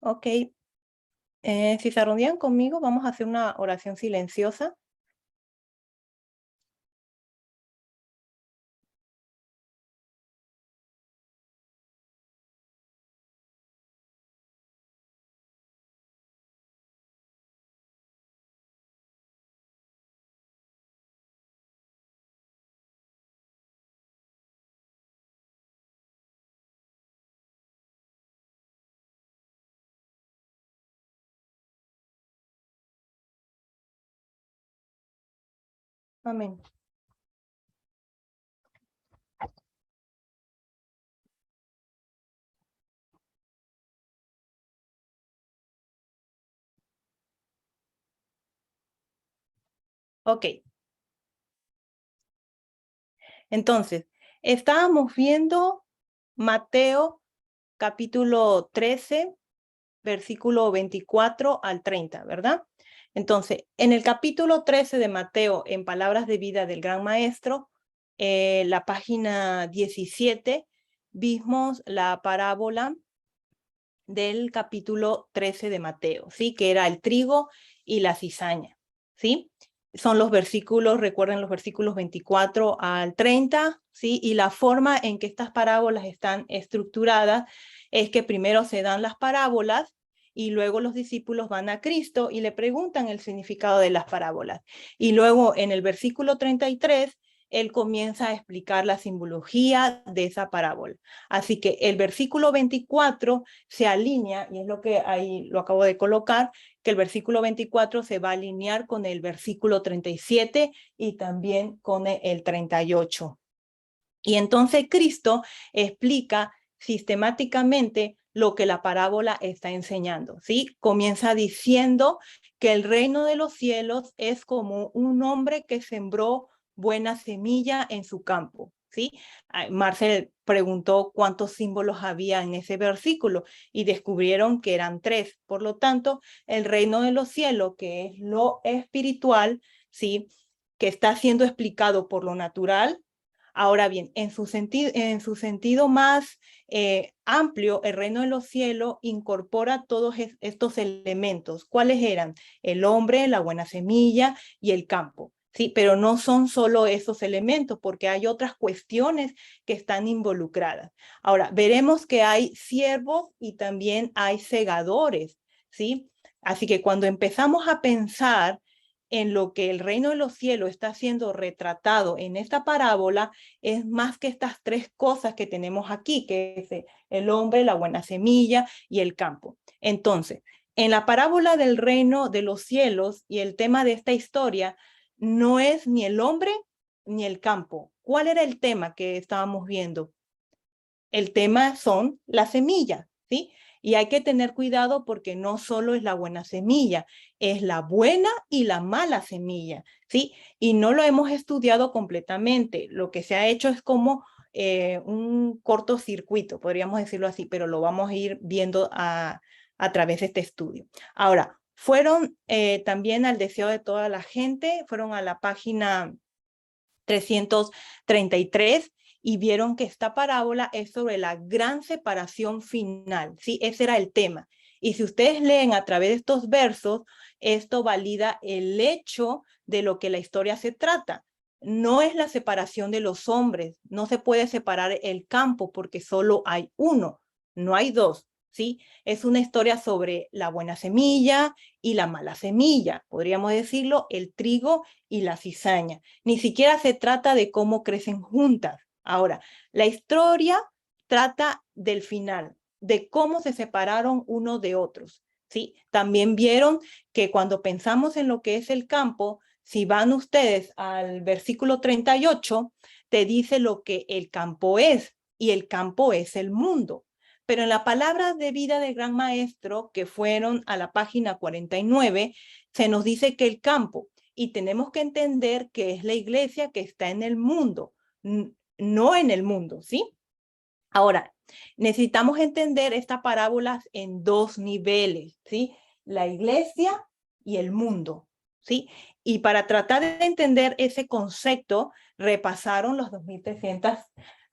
Ok. Si se arrodillan conmigo, vamos a hacer una oración silenciosa. Amén. Ok. Entonces, estábamos viendo Mateo capítulo 13, versículo 24 al 30, ¿verdad? Entonces, en el capítulo 13 de Mateo, en Palabras de Vida del Gran Maestro, la página 17, vimos la parábola del capítulo 13 de Mateo, ¿sí? Que era el trigo y la cizaña, ¿sí? Son los versículos, recuerden los versículos 24 al 30, ¿sí? Y la forma en que estas parábolas están estructuradas es que primero se dan las parábolas y luego los discípulos van a Cristo y le preguntan el significado de las parábolas. Y luego en el versículo 33, él comienza a explicar la simbología de esa parábola. Así que el versículo 24 se alinea, y es lo que ahí lo acabo de colocar, que el versículo 24 se va a alinear con el versículo 37 y también con el 38. Y entonces Cristo explica sistemáticamente lo que la parábola está enseñando, ¿sí? Comienza diciendo que el reino de los cielos es como un hombre que sembró buena semilla en su campo, ¿sí? Marcel preguntó cuántos símbolos había en ese versículo y descubrieron que eran 3. Por lo tanto, el reino de los cielos, que es lo espiritual, ¿sí? Que está siendo explicado por lo natural. Ahora bien, en su sentido más amplio, el reino de los cielos incorpora todos estos elementos. ¿Cuáles eran? El hombre, la buena semilla y el campo. Sí, pero no son solo esos elementos, porque hay otras cuestiones que están involucradas. Ahora, veremos que hay siervos y también hay segadores, ¿sí? Así que cuando empezamos a pensar en lo que el reino de los cielos está siendo retratado en esta parábola, es más que estas 3 cosas que tenemos aquí, que es el hombre, la buena semilla y el campo. Entonces, en la parábola del reino de los cielos y el tema de esta historia no es ni el hombre ni el campo. ¿Cuál era el tema que estábamos viendo? El tema son las semillas, ¿sí? Y hay que tener cuidado porque no solo es la buena semilla, es la buena y la mala semilla, ¿sí? Y no lo hemos estudiado completamente. Lo que se ha hecho es como un cortocircuito, podríamos decirlo así, pero lo vamos a ir viendo a través de este estudio. Ahora, fueron también al deseo de toda la gente, fueron a la página 333 y vieron que esta parábola es sobre la gran separación final, ¿sí? Ese era el tema. Y si ustedes leen a través de estos versos, esto valida el hecho de lo que la historia se trata. No es la separación de los hombres, no se puede separar el campo porque solo hay uno, no hay dos, ¿sí? Es una historia sobre la buena semilla y la mala semilla, podríamos decirlo, el trigo y la cizaña. Ni siquiera se trata de cómo crecen juntas. Ahora, la historia trata del final, de cómo se separaron unos de otros. ¿Sí? También vieron que cuando pensamos en lo que es el campo, si van ustedes al versículo 38, te dice lo que el campo es, y el campo es el mundo. Pero en la palabra de vida del Gran Maestro, que fueron a la página 49, se nos dice que el campo, y tenemos que entender que es la iglesia que está en el mundo, no en el mundo, ¿sí? Ahora, necesitamos entender estas parábolas en 2 niveles, ¿sí? La iglesia y el mundo, ¿sí? Y para tratar de entender ese concepto, repasaron los 2300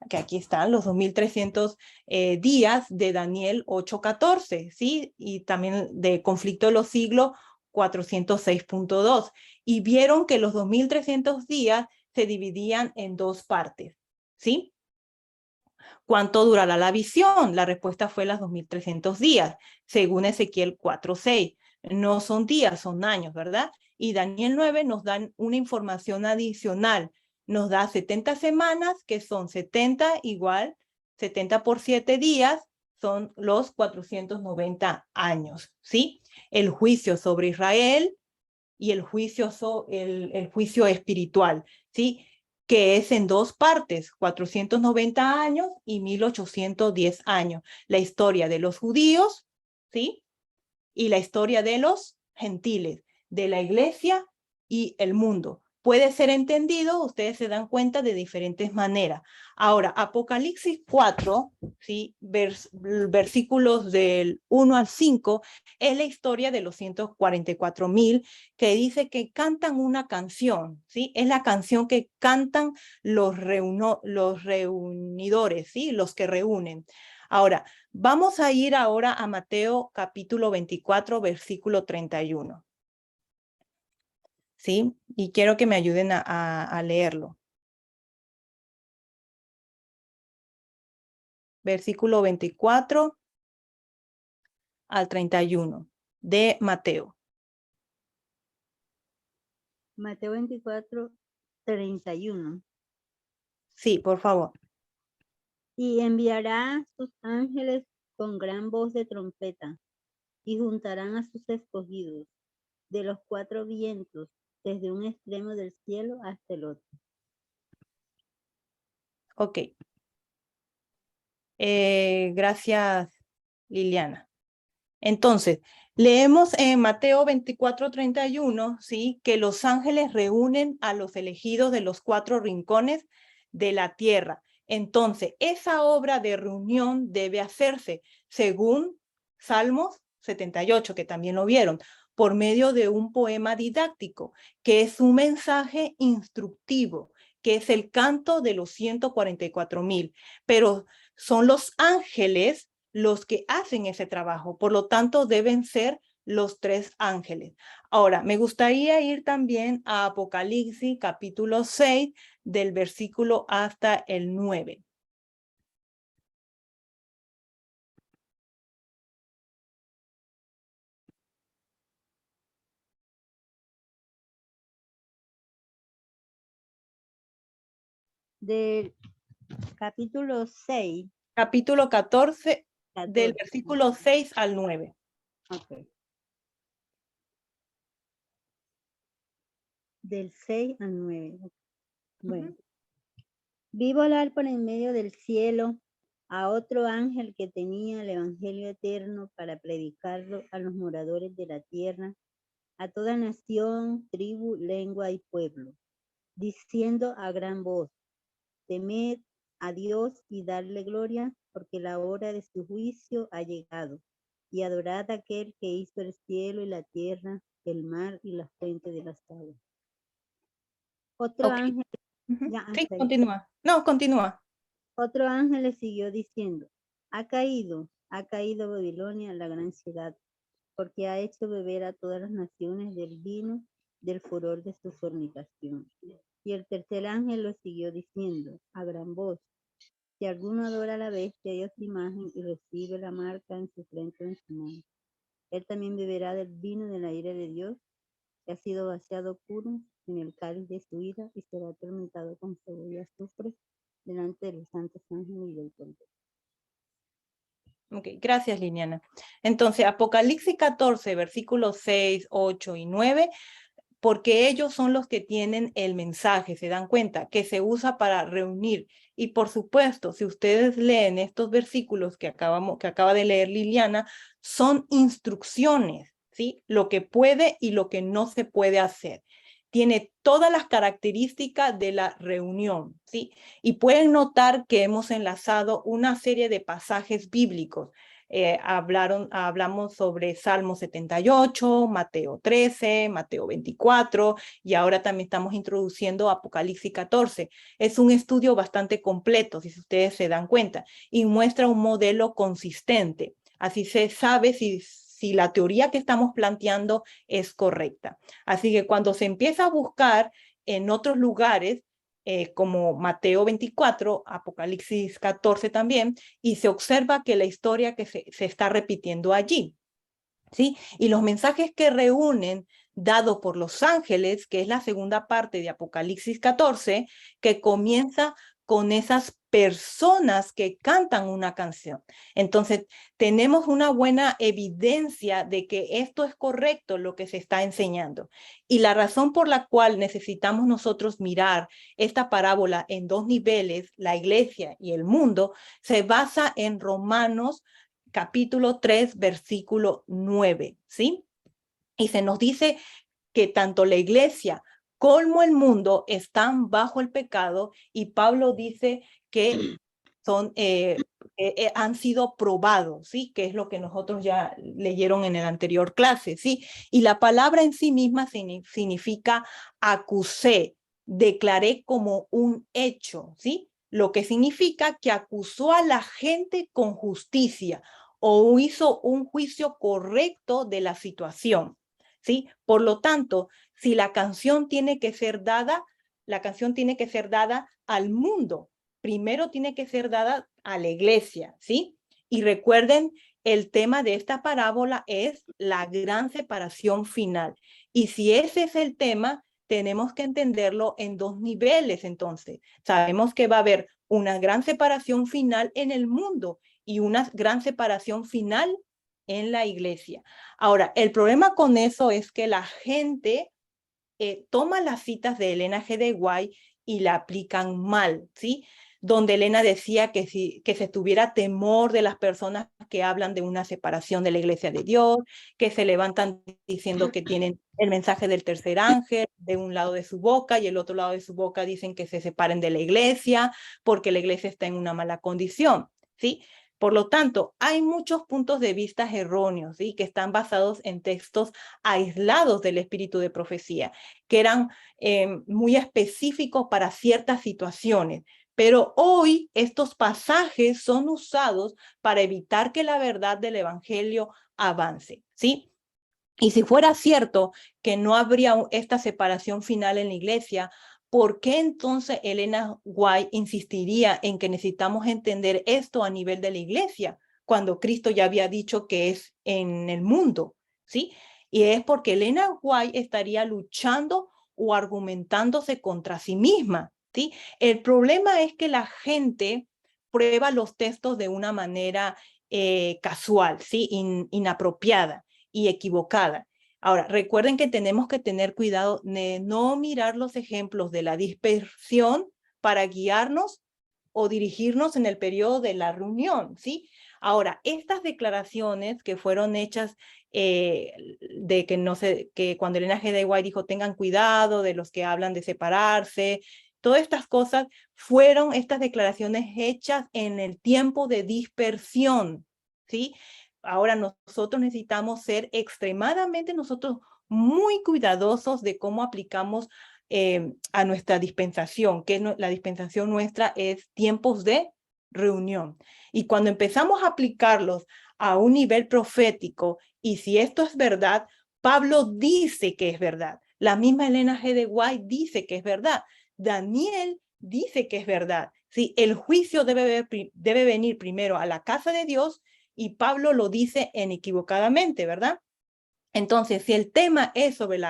que aquí están los 2300 días de Daniel 8:14, ¿sí? Y también de Conflicto de los Siglos 406.2. Y vieron que los 2300 días se dividían en dos partes, ¿sí? ¿Cuánto durará la visión? La respuesta fue las 2300 días, según Ezequiel 4:6. No son días, son años, ¿verdad? Y Daniel 9 nos da una información adicional. Nos da 70 semanas, que son 70 igual, 70 por 7 días, son los 490 años, ¿sí? El juicio sobre Israel y el juicio espiritual, ¿sí? Que es en dos partes, 490 años y 1810 años. La historia de los judíos, ¿sí? Y la historia de los gentiles, de la iglesia y el mundo. Puede ser entendido, ustedes se dan cuenta, de diferentes maneras. Ahora, Apocalipsis 4, ¿sí? Versículos del 1 al 5, es la historia de los 144,000 que dice que cantan una canción, ¿sí? Es la canción que cantan los reunidores, ¿sí? Los que reúnen. Ahora, vamos a ir ahora a Mateo capítulo 24, versículo 31. ¿Sí? Y quiero que me ayuden a leerlo. Versículo 24 al 31 de Mateo. Mateo 24, 31. Sí, por favor. Y enviará sus ángeles con gran voz de trompeta, y juntarán a sus escogidos de los cuatro vientos, desde un extremo del cielo hasta el otro. Ok. Gracias, Liliana. Entonces, leemos en Mateo 24:31, ¿sí? Que los ángeles reúnen a los elegidos de los cuatro rincones de la tierra. Entonces, esa obra de reunión debe hacerse según Salmos 78, que también lo vieron, por medio de un poema didáctico, que es un mensaje instructivo, que es el canto de los 144,000. Pero son los ángeles los que hacen ese trabajo. Por lo tanto, deben ser los tres ángeles. Ahora, me gustaría ir también a Apocalipsis capítulo 6, del versículo hasta el 9. Del capítulo 6. Capítulo 14, 14. del versículo 6 al 9. Okay. Del 6 al 9. Bueno. Vi volar por en medio del cielo a otro ángel que tenía el evangelio eterno para predicarlo a los moradores de la tierra, a toda nación, tribu, lengua y pueblo, diciendo a gran voz: temed a Dios y darle gloria, porque la hora de su juicio ha llegado, y adorad a aquel que hizo el cielo y la tierra, el mar y las fuentes de las aguas. Otro Okay. ángel, Sí, continúa. No, continúa. Otro ángel le siguió diciendo: ha caído Babilonia, la gran ciudad, porque ha hecho beber a todas las naciones del vino del furor de su fornicación. Y el tercer ángel lo siguió diciendo a gran voz: si alguno adora a la bestia y a su imagen y recibe la marca en su frente o en su mano, él también beberá del vino de la ira de Dios, que ha sido vaciado puro en el cáliz de su ira, y será atormentado con fuego y azufre delante de los santos ángeles y del Cordero. Ok, gracias, Liliana. Entonces, Apocalipsis 14, versículos 6, 8 y 9, porque ellos son los que tienen el mensaje, se dan cuenta, que se usa para reunir. Y por supuesto, si ustedes leen estos versículos que acaba de leer Liliana, son instrucciones, ¿sí? Lo que puede y lo que no se puede hacer. Tiene todas las características de la reunión, ¿sí? Y pueden notar que hemos enlazado una serie de pasajes bíblicos hablamos sobre Salmo 78, Mateo 13, Mateo 24, y ahora también estamos introduciendo Apocalipsis 14. Es un estudio bastante completo, si ustedes se dan cuenta, y muestra un modelo consistente. Así se sabe si la teoría que estamos planteando es correcta. Así que cuando se empieza a buscar en otros lugares, como Mateo 24, Apocalipsis 14 también, y se observa que la historia que se está repitiendo allí, ¿sí? Y los mensajes que reúnen dado por los ángeles, que es la segunda parte de Apocalipsis 14, que comienza con esas personas que cantan una canción. Entonces, tenemos una buena evidencia de que esto es correcto lo que se está enseñando. Y la razón por la cual necesitamos nosotros mirar esta parábola en dos niveles, la iglesia y el mundo, se basa en Romanos capítulo 3, versículo 9, ¿sí? Y se nos dice que tanto la iglesia como el mundo están bajo el pecado, y Pablo dice que han sido probados, ¿sí? Que es lo que nosotros ya leyeron en el anterior clase, ¿sí? Y la palabra en sí misma significa acusé, declaré como un hecho, ¿sí? Lo que significa que acusó a la gente con justicia o hizo un juicio correcto de la situación, ¿sí? Por lo tanto, si la canción tiene que ser dada, la canción tiene que ser dada al mundo. Primero tiene que ser dada a la iglesia, ¿sí? Y recuerden, el tema de esta parábola es la gran separación final. Y si ese es el tema, tenemos que entenderlo en dos niveles, entonces. Sabemos que va a haber una gran separación final en el mundo y una gran separación final en la iglesia. Ahora, el problema con eso es que la gente toma las citas de Elena G. de White y la aplican mal, ¿sí? Donde Elena decía que se tuviera temor de las personas que hablan de una separación de la iglesia de Dios, que se levantan diciendo que tienen el mensaje del tercer ángel de un lado de su boca y el otro lado de su boca dicen que se separen de la iglesia porque la iglesia está en una mala condición, ¿sí? Por lo tanto, hay muchos puntos de vista erróneos, ¿sí? Que están basados en textos aislados del espíritu de profecía, que eran muy específicos para ciertas situaciones. Pero hoy estos pasajes son usados para evitar que la verdad del evangelio avance, ¿sí? Y si fuera cierto que no habría esta separación final en la iglesia, ¿por qué entonces Elena White insistiría en que necesitamos entender esto a nivel de la iglesia, cuando Cristo ya había dicho que es en el mundo? ¿Sí? Y es porque Elena White estaría luchando o argumentándose contra sí misma, ¿sí? El problema es que la gente prueba los textos de una manera casual, ¿sí? Inapropiada y equivocada. Ahora, recuerden que tenemos que tener cuidado de no mirar los ejemplos de la dispersión para guiarnos o dirigirnos en el periodo de la reunión, ¿sí? Ahora, estas declaraciones que fueron hechas de que no sé, que cuando Elena G. de White dijo tengan cuidado de los que hablan de separarse, todas estas cosas fueron estas declaraciones hechas en el tiempo de dispersión, ¿sí? Ahora nosotros necesitamos ser extremadamente nosotros muy cuidadosos de cómo aplicamos a nuestra dispensación, que la dispensación nuestra es tiempos de reunión. Y cuando empezamos a aplicarlos a un nivel profético, y si esto es verdad, Pablo dice que es verdad. La misma Elena G. de White dice que es verdad. Daniel dice que es verdad. ¿Sí? El juicio debe venir primero a la casa de Dios, y Pablo lo dice inequivocadamente, ¿verdad? Entonces, si el tema es sobre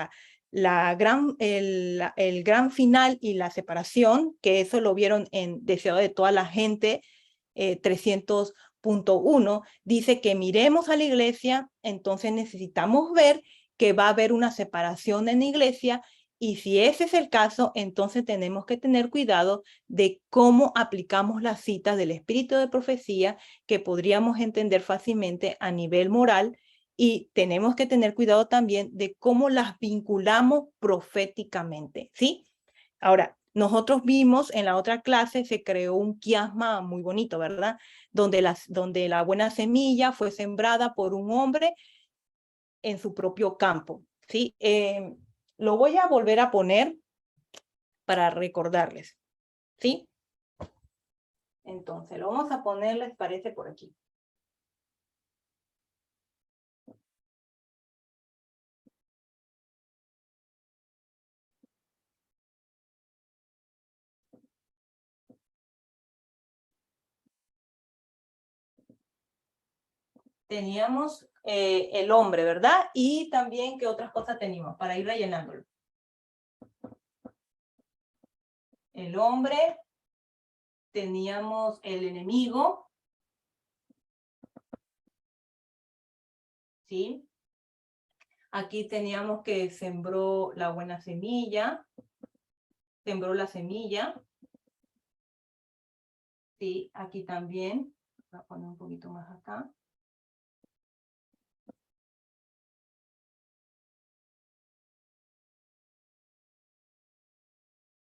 el gran final y la separación, que eso lo vieron en Deseado de toda la gente, 300.1, dice que miremos a la iglesia, entonces necesitamos ver que va a haber una separación en la iglesia, y si ese es el caso, entonces tenemos que tener cuidado de cómo aplicamos las citas del espíritu de profecía que podríamos entender fácilmente a nivel moral, y tenemos que tener cuidado también de cómo las vinculamos proféticamente, ¿sí? Ahora, nosotros vimos en la otra clase, se creó un quiasma muy bonito, ¿verdad? Donde la buena semilla fue sembrada por un hombre en su propio campo, ¿sí? Lo voy a volver a poner para recordarles, ¿sí? Entonces, lo vamos a poner, les parece, por aquí. Teníamos el hombre, ¿verdad? Y también, ¿qué otras cosas teníamos? Para ir rellenándolo. El hombre, teníamos el enemigo, ¿sí? Aquí teníamos que sembró la buena semilla, sembró la semilla, ¿sí? Aquí también, voy a poner un poquito más acá.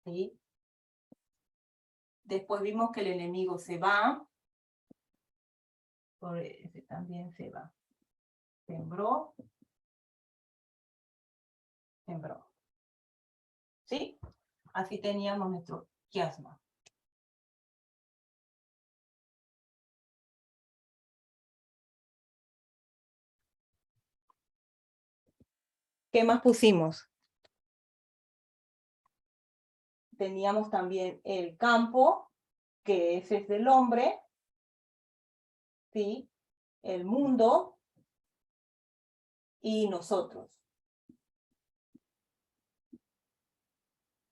¿Sí? Después vimos que el enemigo se va, por ese también se va. Sembró, sembró. ¿Sí? Así teníamos nuestro quiasma. ¿Qué más pusimos? Teníamos también el campo, que ese es del hombre, ¿sí? El mundo y nosotros.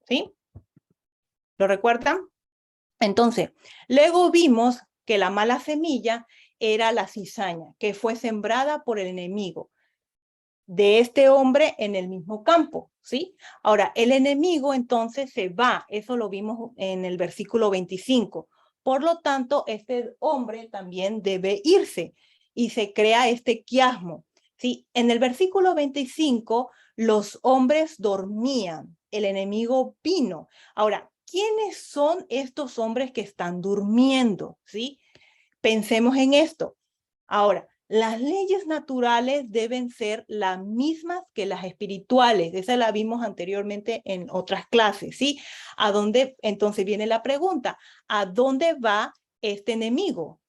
¿Sí? ¿Lo recuerdan? Entonces, luego vimos que la mala semilla era la cizaña, que fue sembrada por el enemigo de este hombre en el mismo campo, ¿sí? Ahora, el enemigo entonces se va, eso lo vimos en el versículo 25. Por lo tanto, este hombre también debe irse y se crea este quiasmo, ¿sí? En el versículo 25, los hombres dormían, el enemigo vino. Ahora, ¿quiénes son estos hombres que están durmiendo, ¿sí? Pensemos en esto. Ahora, las leyes naturales deben ser las mismas que las espirituales. Esa la vimos anteriormente en otras clases, ¿sí? ¿A dónde? Entonces viene la pregunta, ¿a dónde va este enemigo?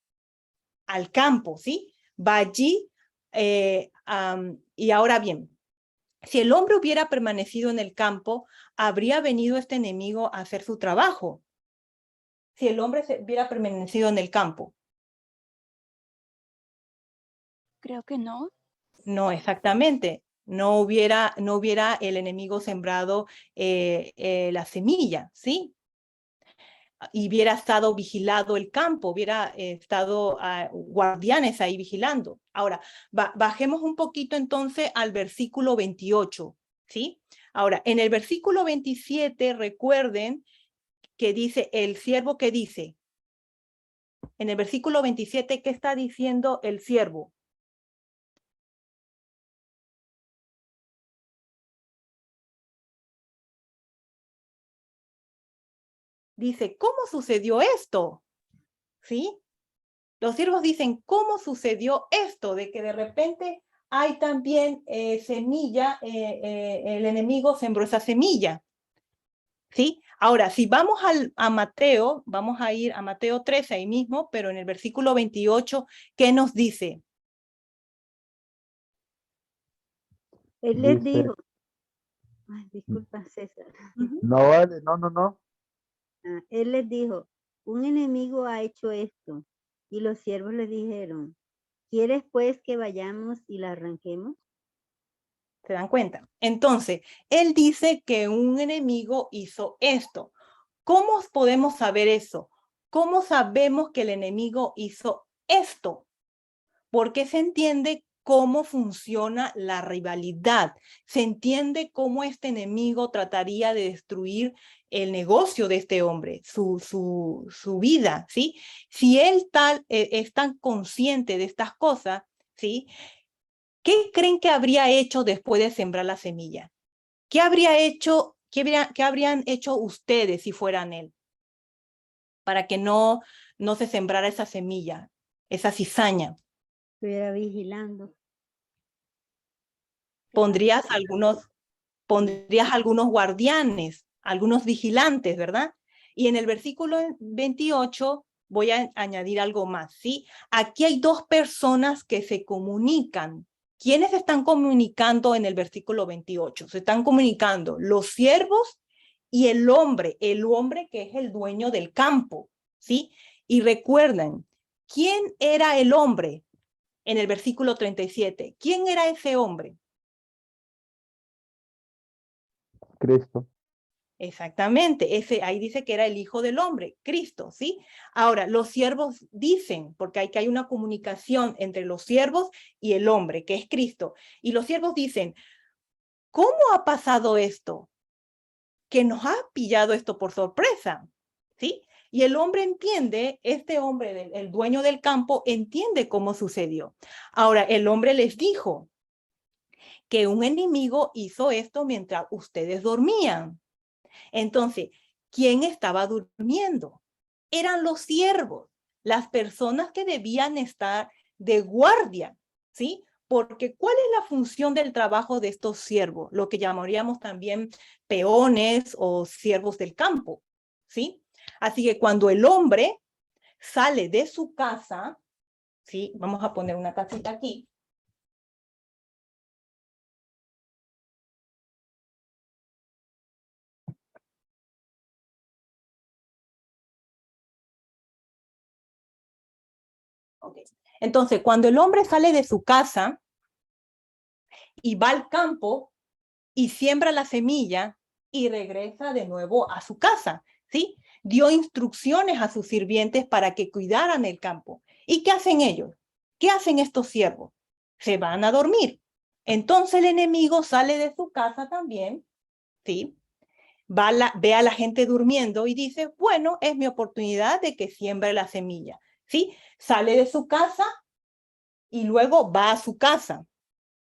Al campo, ¿sí? Va allí. Y ahora bien, si el hombre hubiera permanecido en el campo, ¿habría venido este enemigo a hacer su trabajo? Si el hombre hubiera permanecido en el campo. Creo que no. No, exactamente. No hubiera el enemigo sembrado la semilla, ¿sí? Y hubiera estado vigilado el campo, hubiera estado guardianes ahí vigilando. Ahora, bajemos un poquito entonces al versículo 28, ¿sí? Ahora, en el versículo 27, recuerden que dice, el siervo que dice, en el versículo 27, ¿qué está diciendo el siervo? Dice, ¿cómo sucedió esto? ¿Sí? Los siervos dicen, ¿cómo sucedió esto? De que de repente hay también semilla, el enemigo sembró esa semilla. ¿Sí? Ahora, si vamos a Mateo, vamos a ir a Mateo 13 ahí mismo, pero en el versículo 28, ¿qué nos dice? Él les dijo, ay, disculpa, César. No vale, no. Él les dijo, un enemigo ha hecho esto. Y los siervos le dijeron, ¿quieres pues que vayamos y la arranquemos? ¿Se dan cuenta? Entonces, él dice que un enemigo hizo esto. ¿Cómo podemos saber eso? ¿Cómo sabemos que el enemigo hizo esto? Porque se entiende cómo funciona la rivalidad. Se entiende cómo este enemigo trataría de destruir el negocio de este hombre, su vida, ¿sí? Si él es tan consciente de estas cosas, ¿sí? ¿Qué creen que habría hecho después de sembrar la semilla? ¿Qué habría hecho qué habrían hecho ustedes si fueran él? Para que no se sembrara esa semilla, esa cizaña. Estuviera vigilando. Pondrías algunos guardianes, algunos vigilantes, ¿verdad? Y en el versículo 28 voy a añadir algo más, ¿sí? Aquí hay dos personas que se comunican. ¿Quiénes están comunicando en el versículo 28? Se están comunicando los siervos y el hombre que es el dueño del campo, ¿sí? Y recuerden, ¿quién era el hombre en el versículo 37? ¿Quién era ese hombre? Cristo. Exactamente, ahí dice que era el Hijo del Hombre, Cristo, ¿sí? Ahora, los siervos dicen, porque hay una comunicación entre los siervos y el hombre, que es Cristo, y los siervos dicen, ¿cómo ha pasado esto? Que nos ha pillado esto por sorpresa, ¿sí? Y el hombre entiende, este hombre, el dueño del campo, entiende cómo sucedió. Ahora, el hombre les dijo que un enemigo hizo esto mientras ustedes dormían. Entonces, ¿quién estaba durmiendo? Eran los siervos, las personas que debían estar de guardia, ¿sí? Porque ¿cuál es la función del trabajo de estos siervos? Lo que llamaríamos también peones o siervos del campo, ¿sí? Así que cuando el hombre sale de su casa, ¿sí? Vamos a poner una casita aquí. Okay. Entonces, cuando el hombre sale de su casa y va al campo y siembra la semilla y regresa de nuevo a su casa, ¿sí? Dio instrucciones a sus sirvientes para que cuidaran el campo. ¿Y qué hacen ellos? ¿Qué hacen estos siervos? Se van a dormir. Entonces el enemigo sale de su casa también, ¿sí? Ve a la gente durmiendo y dice, bueno, es mi oportunidad de que siembre la semilla, ¿sí? Sale de su casa y luego va a su casa,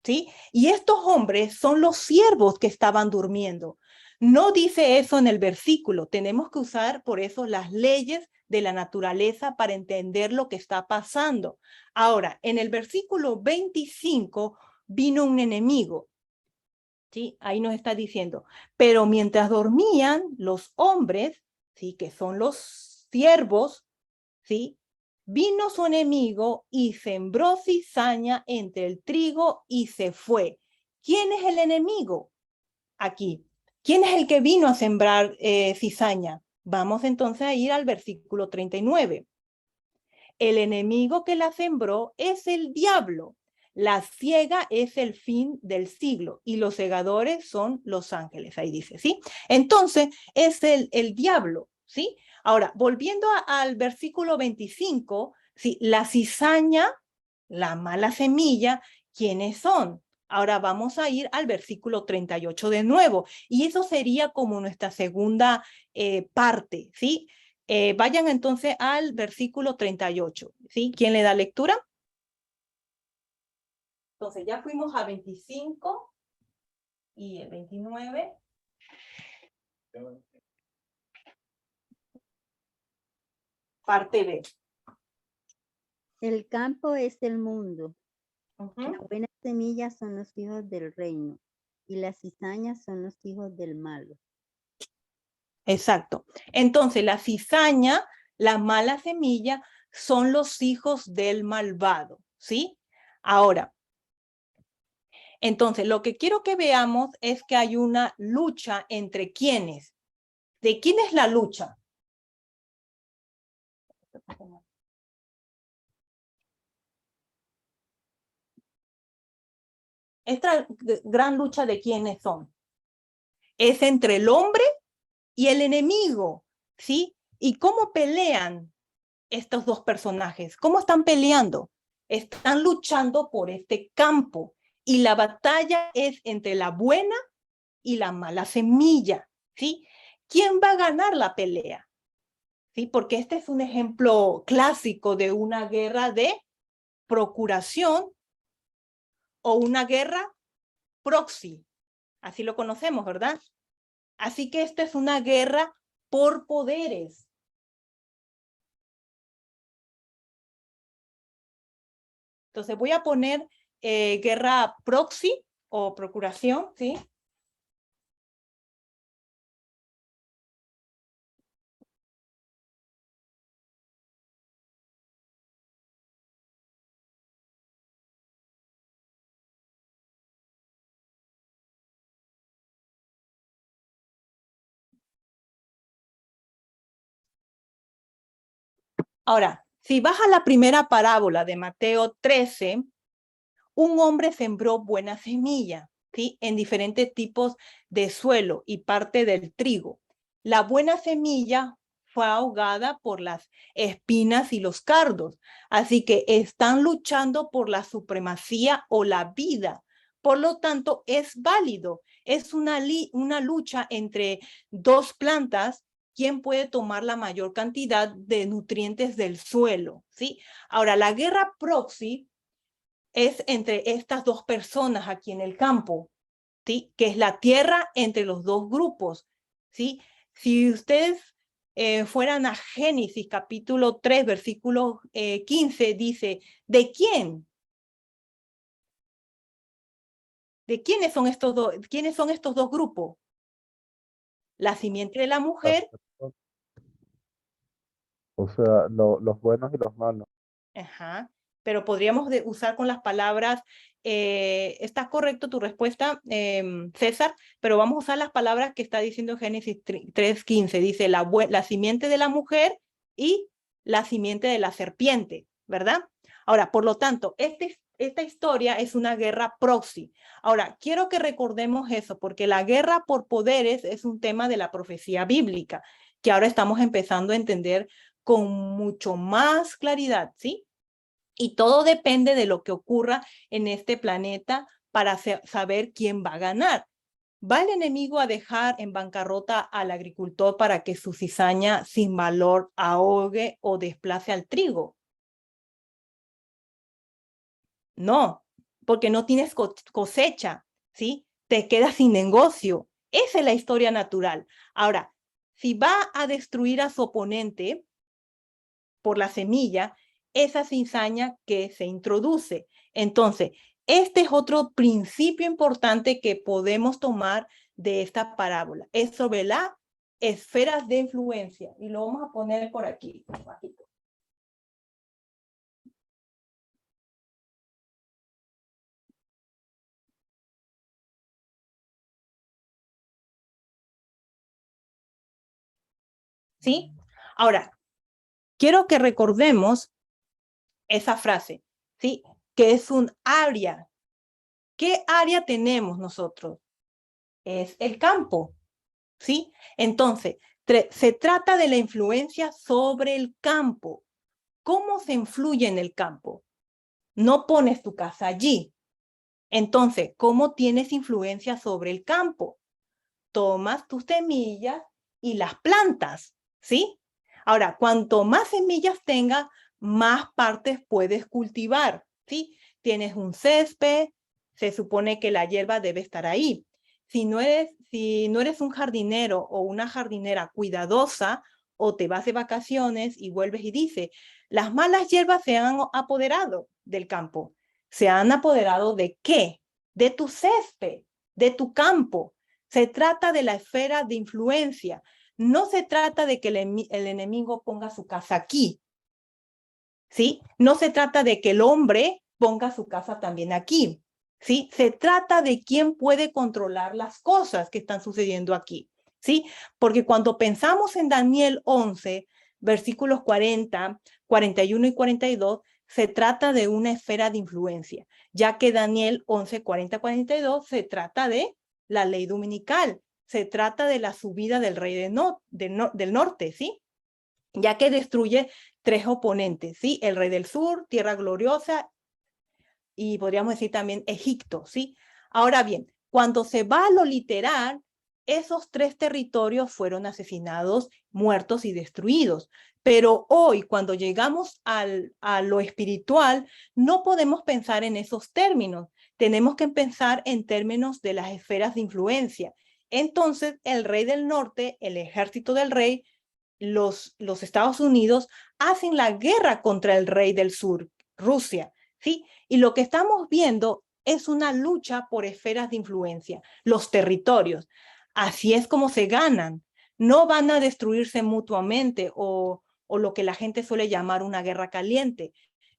¿sí? Y estos hombres son los siervos que estaban durmiendo. No dice eso en el versículo. Tenemos que usar por eso las leyes de la naturaleza para entender lo que está pasando. Ahora, en el versículo 25 vino un enemigo, ¿sí? Ahí nos está diciendo, pero mientras dormían los hombres, ¿sí? Que son los siervos, ¿sí? Vino su enemigo y sembró cizaña entre el trigo y se fue. ¿Quién es el enemigo aquí? ¿Quién es el que vino a sembrar cizaña? Vamos entonces a ir al versículo 39. El enemigo que la sembró es el diablo. La siega es el fin del siglo y los segadores son los ángeles. Ahí dice, ¿sí? Entonces es el diablo, ¿sí? Ahora, volviendo al versículo 25, ¿sí? La cizaña, la mala semilla, ¿quiénes son? Ahora vamos a ir al versículo 38 de nuevo, y eso sería como nuestra segunda parte, ¿sí? Vayan entonces al versículo 38, ¿sí? ¿Quién le da lectura? Entonces ya fuimos a 25 y el 29. Parte B. El campo es el mundo. Uh-huh. Las buenas semillas son los hijos del reino y las cizañas son los hijos del malo. Exacto. Entonces la cizaña, la mala semilla, son los hijos del malvado, ¿sí? Ahora, entonces lo que quiero que veamos es que hay una lucha entre quiénes. ¿De quién es la lucha? Esta gran lucha de quiénes son. Es entre el hombre y el enemigo, ¿sí? ¿Y cómo pelean estos dos personajes? ¿Cómo están peleando? Están luchando por este campo y la batalla es entre la buena y la mala semilla, ¿sí? ¿Quién va a ganar la pelea? ¿Sí? Porque este es un ejemplo clásico de una guerra de procuración o una guerra proxy. Así lo conocemos, ¿verdad? Así que esta es una guerra por poderes. Entonces voy a poner guerra proxy o procuración, ¿sí? Ahora, si vas a la primera parábola de Mateo 13, un hombre sembró buena semilla, ¿sí? En diferentes tipos de suelo y parte del trigo. La buena semilla fue ahogada por las espinas y los cardos, así que están luchando por la supremacía o la vida. Por lo tanto, es válido. Es una lucha entre dos plantas. ¿Quién puede tomar la mayor cantidad de nutrientes del suelo? ¿Sí? Ahora, la guerra proxy es entre estas dos personas aquí en el campo, ¿sí? Que es la tierra entre los dos grupos, ¿sí? Si ustedes fueran a Génesis capítulo 3, versículo 15, dice, ¿de quién? ¿De quiénes son estos dos? ¿Quiénes son estos dos grupos? La simiente de la mujer. O sea, los buenos y los malos. Ajá. Pero podríamos usar con las palabras, está correcto tu respuesta, César, pero vamos a usar las palabras que está diciendo Génesis 3:15. Dice la simiente de la mujer y la simiente de la serpiente, ¿verdad? Ahora, por lo tanto, esta historia es una guerra proxy. Ahora, quiero que recordemos eso, porque la guerra por poderes es un tema de la profecía bíblica, que ahora estamos empezando a entender con mucho más claridad, ¿sí? Y todo depende de lo que ocurra en este planeta para saber quién va a ganar. ¿Va el enemigo a dejar en bancarrota al agricultor para que su cizaña sin valor ahogue o desplace al trigo? No, porque no tienes cosecha, ¿sí? Te quedas sin negocio. Esa es la historia natural. Ahora, si va a destruir a su oponente por la semilla, esa cizaña que se introduce. Entonces, este es otro principio importante que podemos tomar de esta parábola. Es sobre las esferas de influencia. Y lo vamos a poner por aquí. ¿Sí? Ahora, quiero que recordemos esa frase, ¿sí? Que es un área. ¿Qué área tenemos nosotros? Es el campo, ¿sí? Entonces, se trata de la influencia sobre el campo. ¿Cómo se influye en el campo? No pones tu casa allí. Entonces, ¿cómo tienes influencia sobre el campo? Tomas tus semillas y las plantas, ¿sí? Ahora, cuanto más semillas tengas, más partes puedes cultivar, ¿sí? Tienes un césped, se supone que la hierba debe estar ahí. Si no eres un jardinero o una jardinera cuidadosa, o te vas de vacaciones y vuelves y dices, las malas hierbas se han apoderado del campo. ¿Se han apoderado de qué? De tu césped, de tu campo. Se trata de la esfera de influencia. No se trata de que el enemigo ponga su casa aquí, ¿sí? No se trata de que el hombre ponga su casa también aquí, ¿sí? Se trata de quién puede controlar las cosas que están sucediendo aquí, ¿sí? Porque cuando pensamos en Daniel 11, versículos 40, 41 y 42, se trata de una esfera de influencia, ya que Daniel 11, 40, 42 se trata de la ley dominical, se trata de la subida del rey del norte, ¿sí? Ya que destruye tres oponentes, ¿sí? El rey del sur, tierra gloriosa y podríamos decir también Egipto, ¿sí? Ahora bien, cuando se va a lo literal, esos tres territorios fueron asesinados, muertos y destruidos. Pero hoy, cuando llegamos a lo espiritual, no podemos pensar en esos términos. Tenemos que pensar en términos de las esferas de influencia. Entonces el rey del norte, el ejército del rey, los Estados Unidos hacen la guerra contra el rey del sur, Rusia, ¿sí? Y lo que estamos viendo es una lucha por esferas de influencia, los territorios. Así es como se ganan. No van a destruirse mutuamente o lo que la gente suele llamar una guerra caliente.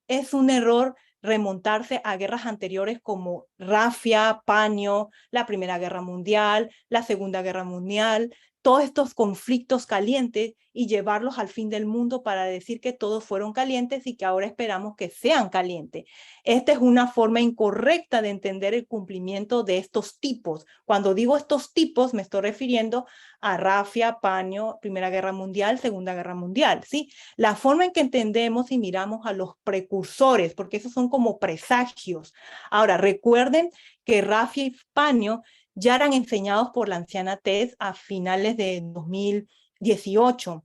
Es un error remontarse a guerras anteriores como Rafia, Paño, la Primera Guerra Mundial, la Segunda Guerra Mundial, todos estos conflictos calientes y llevarlos al fin del mundo para decir que todos fueron calientes y que ahora esperamos que sean calientes. Esta es una forma incorrecta de entender el cumplimiento de estos tipos. Cuando digo estos tipos, me estoy refiriendo a Rafia, Paño, Primera Guerra Mundial, Segunda Guerra Mundial, ¿sí? La forma en que entendemos y miramos a los precursores, porque esos son como presagios. Ahora, recuerden que Rafia y Paño ya eran enseñados por la anciana Tess a finales de 2018,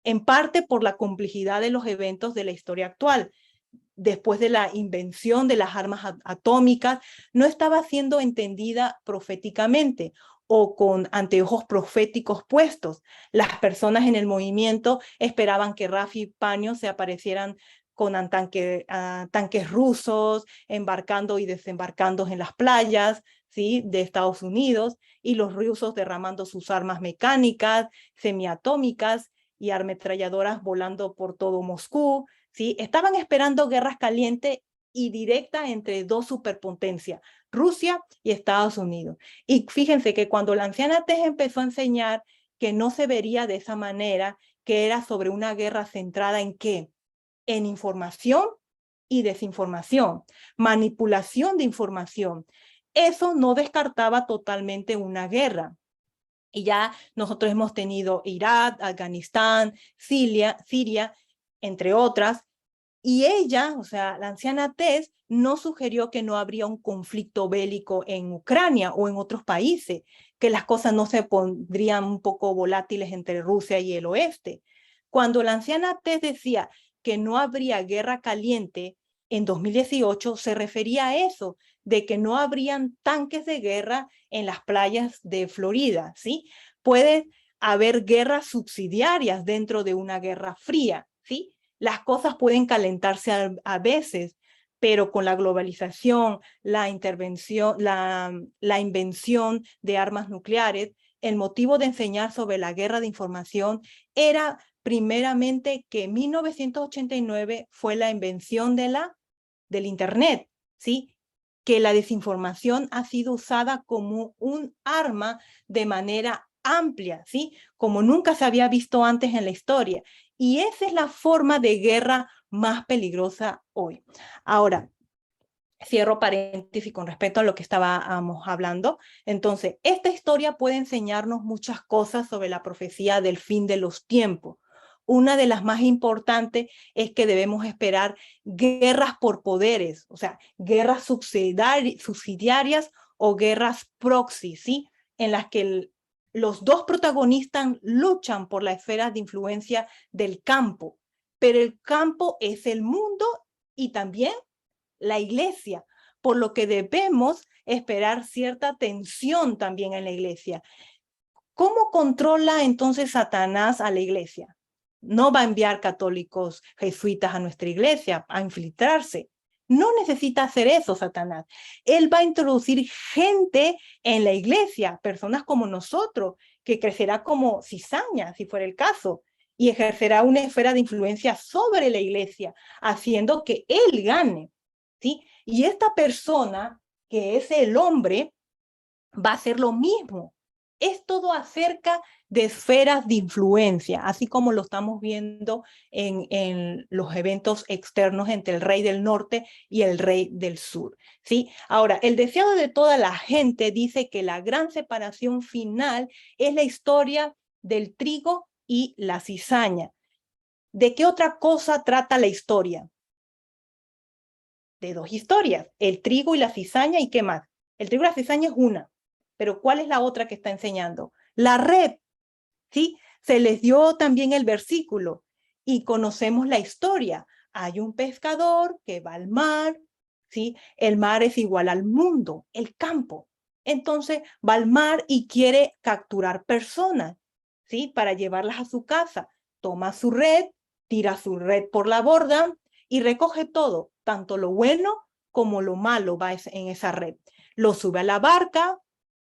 en parte por la complejidad de los eventos de la historia actual. Después de la invención de las armas atómicas, no estaba siendo entendida proféticamente o con anteojos proféticos puestos. Las personas en el movimiento esperaban que Rafia y Paño se aparecieran con tanques rusos embarcando y desembarcando en las playas, ¿sí?, de Estados Unidos, y los rusos derramando sus armas mecánicas, semiatómicas y ametralladoras volando por todo Moscú, ¿sí? Estaban esperando guerras calientes y directas entre dos superpotencias, Rusia y Estados Unidos. Y fíjense que cuando la anciana Tess empezó a enseñar que no se vería de esa manera, que era sobre una guerra centrada en ¿qué? En información y desinformación, manipulación de información. Eso no descartaba totalmente una guerra. Y ya nosotros hemos tenido Irak, Afganistán, Siria, entre otras, y ella, o sea, la anciana Tess, no sugirió que no habría un conflicto bélico en Ucrania o en otros países, que las cosas no se pondrían un poco volátiles entre Rusia y el oeste. Cuando la anciana Tess decía que no habría guerra caliente en 2018, se refería a eso, de que no habrían tanques de guerra en las playas de Florida, ¿sí? Puede haber guerras subsidiarias dentro de una guerra fría, ¿sí? Las cosas pueden calentarse a veces, pero con la globalización, la intervención, la invención de armas nucleares, el motivo de enseñar sobre la guerra de información era primeramente que en 1989 fue la invención del Internet, ¿sí? Que la desinformación ha sido usada como un arma de manera amplia, ¿sí? Como nunca se había visto antes en la historia. Y esa es la forma de guerra más peligrosa hoy. Ahora, cierro paréntesis con respecto a lo que estábamos hablando. Entonces, esta historia puede enseñarnos muchas cosas sobre la profecía del fin de los tiempos. Una de las más importantes es que debemos esperar guerras por poderes, o sea, guerras subsidiarias o guerras proxy, ¿sí? En las que los dos protagonistas luchan por la esfera de influencia del campo, pero el campo es el mundo y también la iglesia, por lo que debemos esperar cierta tensión también en la iglesia. ¿Cómo controla entonces Satanás a la iglesia? No va a enviar católicos jesuitas a nuestra iglesia a infiltrarse. No necesita hacer eso, Satanás. Él va a introducir gente en la iglesia, personas como nosotros, que crecerá como cizaña, si fuera el caso, y ejercerá una esfera de influencia sobre la iglesia, haciendo que él gane, ¿sí? Y esta persona, que es el hombre, va a hacer lo mismo. Es todo acerca de esferas de influencia, así como lo estamos viendo en los eventos externos entre el rey del norte y el rey del sur, ¿sí? Ahora, el deseo de toda la gente dice que la gran separación final es la historia del trigo y la cizaña. ¿De qué otra cosa trata la historia? De dos historias, el trigo y la cizaña, ¿y qué más? El trigo y la cizaña es una, pero ¿cuál es la otra que está enseñando? La red, ¿sí? Se les dio también el versículo y conocemos la historia. Hay un pescador que va al mar, ¿sí? El mar es igual al mundo, el campo. entonces va al mar y quiere capturar personas, ¿sí? Para llevarlas a su casa. Toma su red, tira su red por la borda y recoge todo, tanto lo bueno como lo malo va en esa red. Lo sube a la barca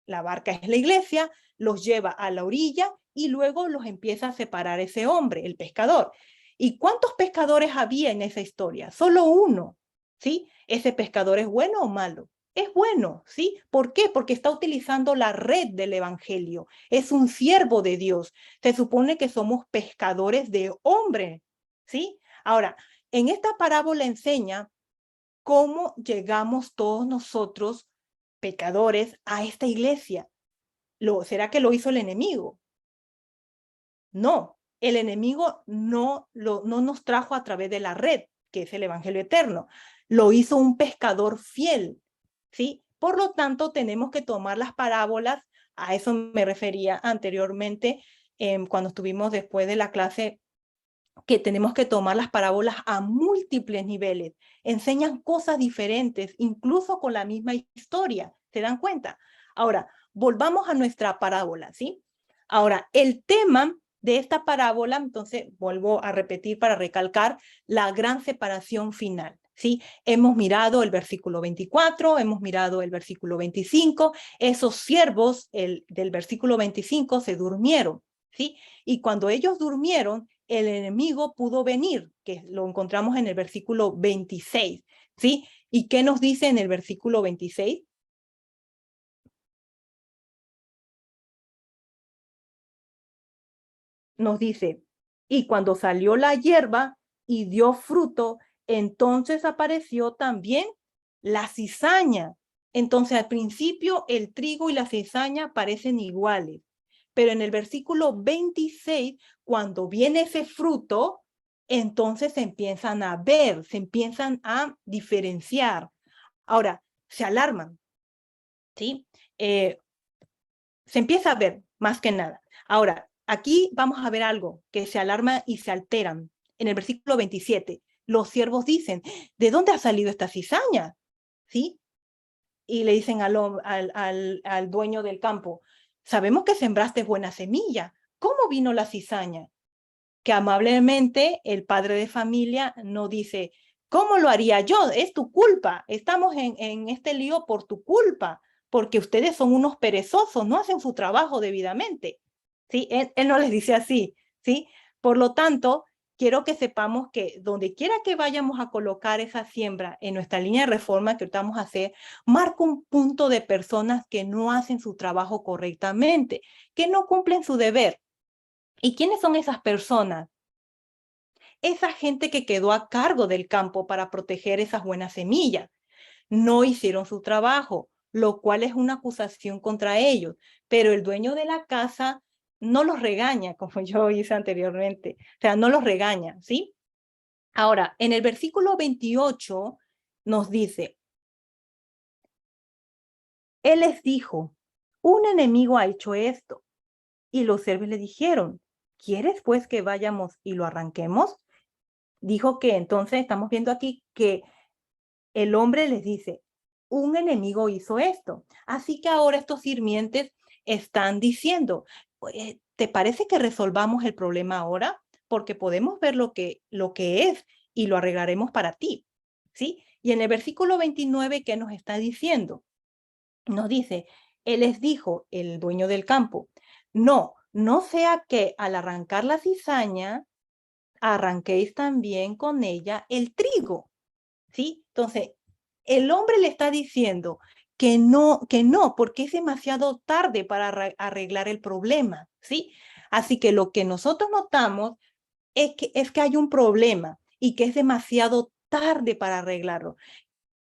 es la iglesia, los lleva a la orilla y luego los empieza a separar ese hombre, el pescador. ¿Y cuántos pescadores había en esa historia? Solo uno, ¿sí? ¿Ese pescador es bueno o malo? Es bueno, ¿sí? ¿Por qué? Porque está utilizando la red del evangelio. Es un siervo de Dios. Se supone que somos pescadores de hombres, ¿sí? Ahora, en esta parábola enseña cómo llegamos todos nosotros, pecadores, a esta iglesia. ¿Será que lo hizo el enemigo? No, el enemigo no nos trajo a través de la red, que es el evangelio eterno. Lo hizo un pescador fiel, ¿sí? Por lo tanto, tenemos que tomar las parábolas, a eso me refería anteriormente, cuando estuvimos después de la clase, que tenemos que tomar las parábolas a múltiples niveles. Enseñan cosas diferentes, incluso con la misma historia. ¿Se dan cuenta? Ahora, volvamos a nuestra parábola, ¿sí? Ahora, el tema de esta parábola, entonces, vuelvo a repetir para recalcar la gran separación final, ¿sí? Hemos mirado el versículo 24, hemos mirado el versículo 25. Esos siervos del versículo 25 se durmieron, ¿sí? Y cuando ellos durmieron, el enemigo pudo venir, que lo encontramos en el versículo 26, ¿sí? ¿Y qué nos dice en el versículo 26? Nos dice, y cuando salió la hierba y dio fruto, entonces apareció también la cizaña. Entonces, al principio, el trigo y la cizaña parecen iguales. Pero en el versículo 26, cuando viene ese fruto, entonces se empiezan a ver, se empiezan a diferenciar. Ahora, se alarman, ¿sí? Se empieza a ver, más que nada. Ahora, aquí vamos a ver algo que se alarma y se alteran. En el versículo 27, los siervos dicen, ¿de dónde ha salido esta cizaña? ¿Sí? Y le dicen al dueño del campo, sabemos que sembraste buena semilla. ¿Cómo vino la cizaña? Que amablemente el padre de familia no dice, ¿cómo lo haría yo? Es tu culpa. Estamos en este lío por tu culpa, porque ustedes son unos perezosos, no hacen su trabajo debidamente. ¿Sí? Él no les dice así, ¿sí? Por lo tanto, quiero que sepamos que donde quiera que vayamos a colocar esa siembra en nuestra línea de reforma que ahorita vamos a hacer, marca un punto de personas que no hacen su trabajo correctamente, que no cumplen su deber. ¿Y quiénes son esas personas? Esa gente que quedó a cargo del campo para proteger esas buenas semillas. No hicieron su trabajo, lo cual es una acusación contra ellos, pero el dueño de la casa no los regaña, como yo hice anteriormente, o sea, no los regaña, ¿sí? Ahora, en el versículo 28 nos dice, él les dijo, un enemigo ha hecho esto, y los siervos le dijeron, ¿quieres pues que vayamos y lo arranquemos? Dijo que entonces estamos viendo aquí que el hombre les dice, un enemigo hizo esto. Así que ahora estos sirvientes están diciendo, ¿te parece que resolvamos el problema ahora? Porque podemos ver lo que es y lo arreglaremos para ti. ¿Sí? Y en el versículo 29, ¿qué nos está diciendo? Nos dice, él les dijo, el dueño del campo, no sea que al arrancar la cizaña, arranquéis también con ella el trigo. ¿Sí? Entonces, el hombre le está diciendo que no, porque es demasiado tarde para arreglar el problema, ¿sí? Así que lo que nosotros notamos es que hay un problema y que es demasiado tarde para arreglarlo.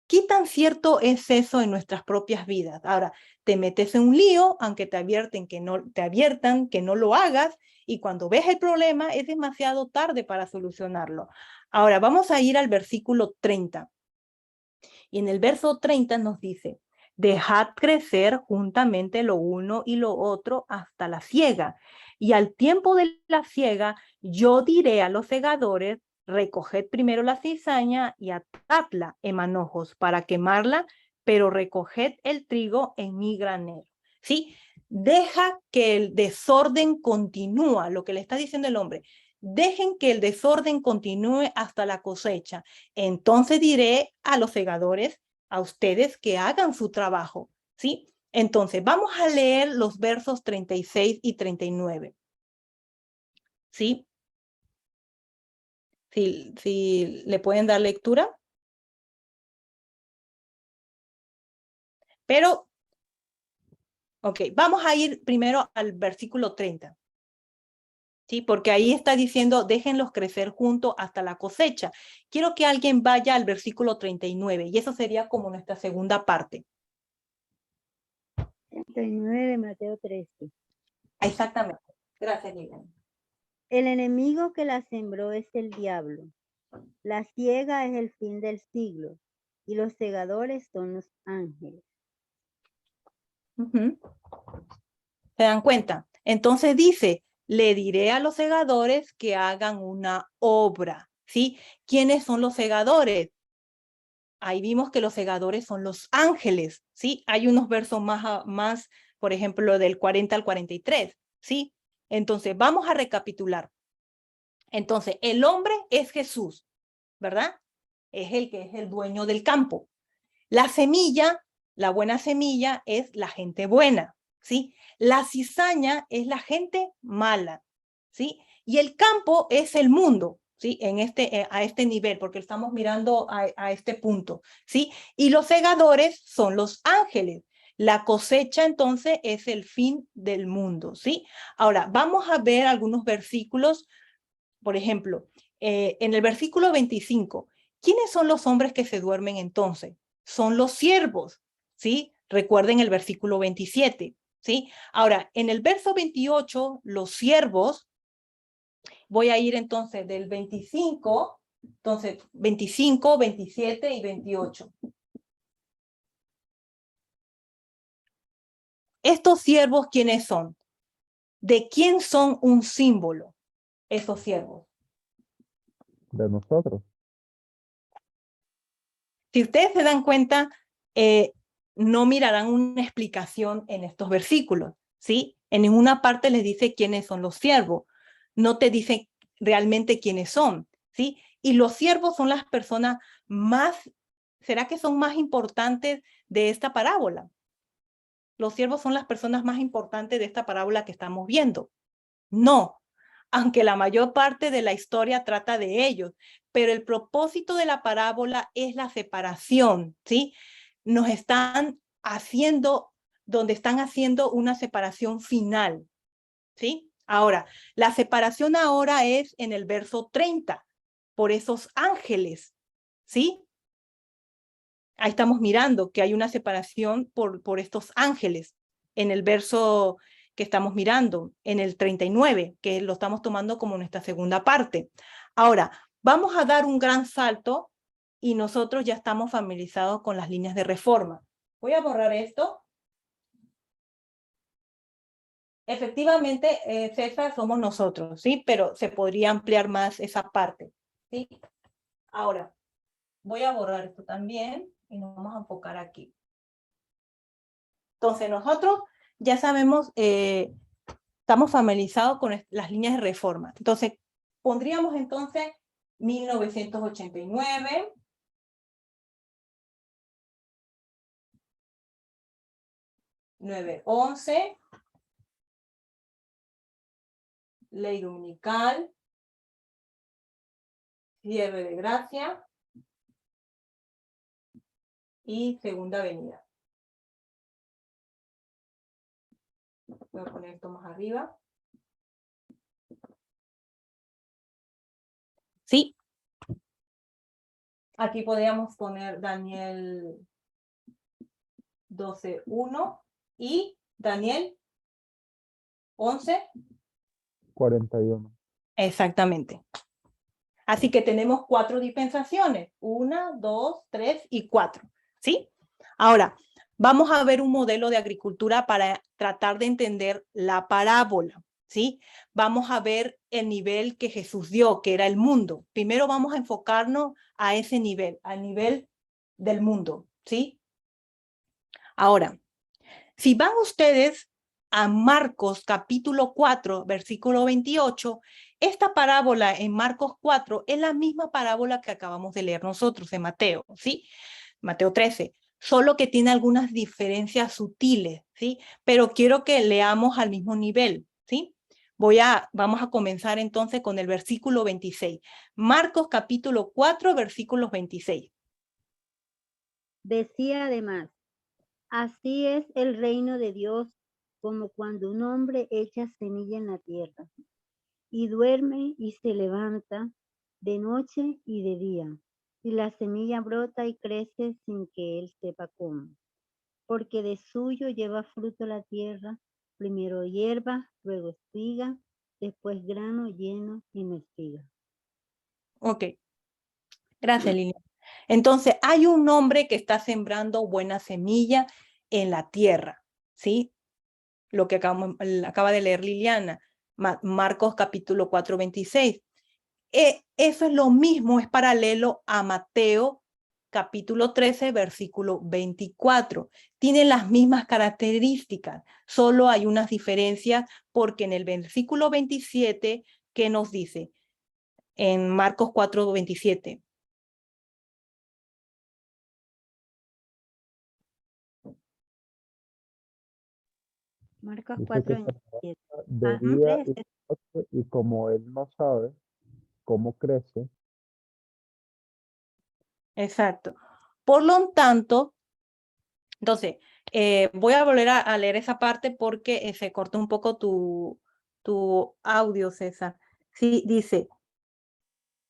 ¿Qué tan cierto es eso en nuestras propias vidas? Ahora, te metes en un lío, aunque te adviertan que no lo hagas, y cuando ves el problema es demasiado tarde para solucionarlo. Ahora, vamos a ir al versículo 30. Y en el verso 30 nos dice, dejad crecer juntamente lo uno y lo otro hasta la siega. Y al tiempo de la siega, yo diré a los segadores, recoged primero la cizaña y atadla en manojos para quemarla pero recoged el trigo en mi granero. ¿Sí? Deja que el desorden continúa, lo que le está diciendo el hombre. Dejen que el desorden continúe hasta la cosecha. Entonces diré a los segadores, a ustedes, que hagan su trabajo. ¿Sí? Entonces, vamos a leer los versos 36 y 39. ¿Sí? Si le pueden dar lectura. Pero, ok, vamos a ir primero al versículo 30. ¿Sí? Porque ahí está diciendo, déjenlos crecer juntos hasta la cosecha. Quiero que alguien vaya al versículo 39, y eso sería como nuestra segunda parte. 39 de Mateo 13. Exactamente. Gracias, Lilian. El enemigo que la sembró es el diablo. La siega es el fin del siglo, y los segadores son los ángeles. ¿Se dan cuenta? Entonces dice, le diré a los segadores que hagan una obra. ¿Sí? ¿Quiénes son los segadores? Ahí vimos que los segadores son los ángeles. ¿Sí? Hay unos versos más, por ejemplo, del 40 al 43. ¿Sí? Entonces, vamos a recapitular. Entonces, el hombre es Jesús, ¿verdad? Es el que es el dueño del campo. La semilla, la buena semilla, es la gente buena, ¿sí? La cizaña es la gente mala, ¿sí? Y el campo es el mundo, ¿sí? A este nivel, porque estamos mirando a este punto, ¿sí? Y los segadores son los ángeles. La cosecha, entonces, es el fin del mundo, ¿sí? Ahora, vamos a ver algunos versículos. Por ejemplo, en el versículo 25, ¿quiénes son los hombres que se duermen entonces? Son los siervos, ¿sí? Recuerden el versículo 27, ¿sí? Ahora, en el verso 28, los siervos, voy a ir entonces del 25, entonces 25, 27 y 28. Estos siervos, ¿quiénes son? ¿De quién son un símbolo esos siervos? De nosotros. Si ustedes se dan cuenta, no mirarán una explicación en estos versículos, ¿sí? En ninguna parte les dice quiénes son los siervos, no te dice realmente quiénes son, ¿sí? Y los siervos son las personas ¿será que son más importantes de esta parábola? Los siervos son las personas más importantes de esta parábola que estamos viendo. No, aunque la mayor parte de la historia trata de ellos, pero el propósito de la parábola es la separación, ¿sí? Nos están haciendo, donde están haciendo una separación final, ¿sí? Ahora, la separación ahora es en el verso 30, por esos ángeles, ¿sí? Ahí estamos mirando que hay una separación por estos ángeles en el verso que estamos mirando, en el 39, que lo estamos tomando como nuestra segunda parte. Ahora, vamos a dar un gran salto y nosotros ya estamos familiarizados con las líneas de reforma. Voy a borrar esto. Efectivamente, César, somos nosotros, ¿sí? Pero se podría ampliar más esa parte, ¿sí? Ahora, voy a borrar esto también y nos vamos a enfocar aquí. Entonces, nosotros ya sabemos, estamos familiarizados con las líneas de reforma. Entonces, pondríamos entonces 1989, (911), ley dominical, cierre de gracia y segunda venida. Voy a poner esto más arriba. Sí. Aquí podríamos poner Daniel 12:1 y Daniel 41. Exactamente. Así que tenemos 4 dispensaciones. 1, 2, 3 y 4. ¿Sí? Ahora, vamos a ver un modelo de agricultura para tratar de entender la parábola. ¿Sí? Vamos a ver el nivel que Jesús dio, que era el mundo. Primero vamos a enfocarnos a ese nivel, al nivel del mundo. ¿Sí? Ahora, si van ustedes a Marcos capítulo 4, versículo 28, esta parábola en Marcos 4 es la misma parábola que acabamos de leer nosotros en Mateo, ¿sí? Mateo 13, solo que tiene algunas diferencias sutiles, ¿sí? Pero quiero que leamos al mismo nivel, ¿sí? Vamos a comenzar entonces con el versículo 26. Marcos capítulo 4, versículos 26. Decía además, así es el reino de Dios, como cuando un hombre echa semilla en la tierra, y duerme y se levanta de noche y de día, y la semilla brota y crece sin que él sepa cómo, porque de suyo lleva fruto la tierra, primero hierba, luego espiga, después grano lleno en espiga. Ok, gracias Liliana. Entonces, hay un hombre que está sembrando buena semilla en la tierra, ¿sí? Lo que acaba de leer Liliana, Marcos capítulo 4, 26. Eso es lo mismo, es paralelo a Mateo capítulo 13, versículo 24. Tienen las mismas características, solo hay unas diferencias porque en el versículo 27, ¿qué nos dice? En Marcos 4, 27. Marcos Dice 4, que se 27. levanta de día y de noche, y como él no sabe cómo crece, Exacto. Por lo tanto, entonces, voy a volver a leer esa parte porque se cortó un poco tu audio, César. Sí, dice,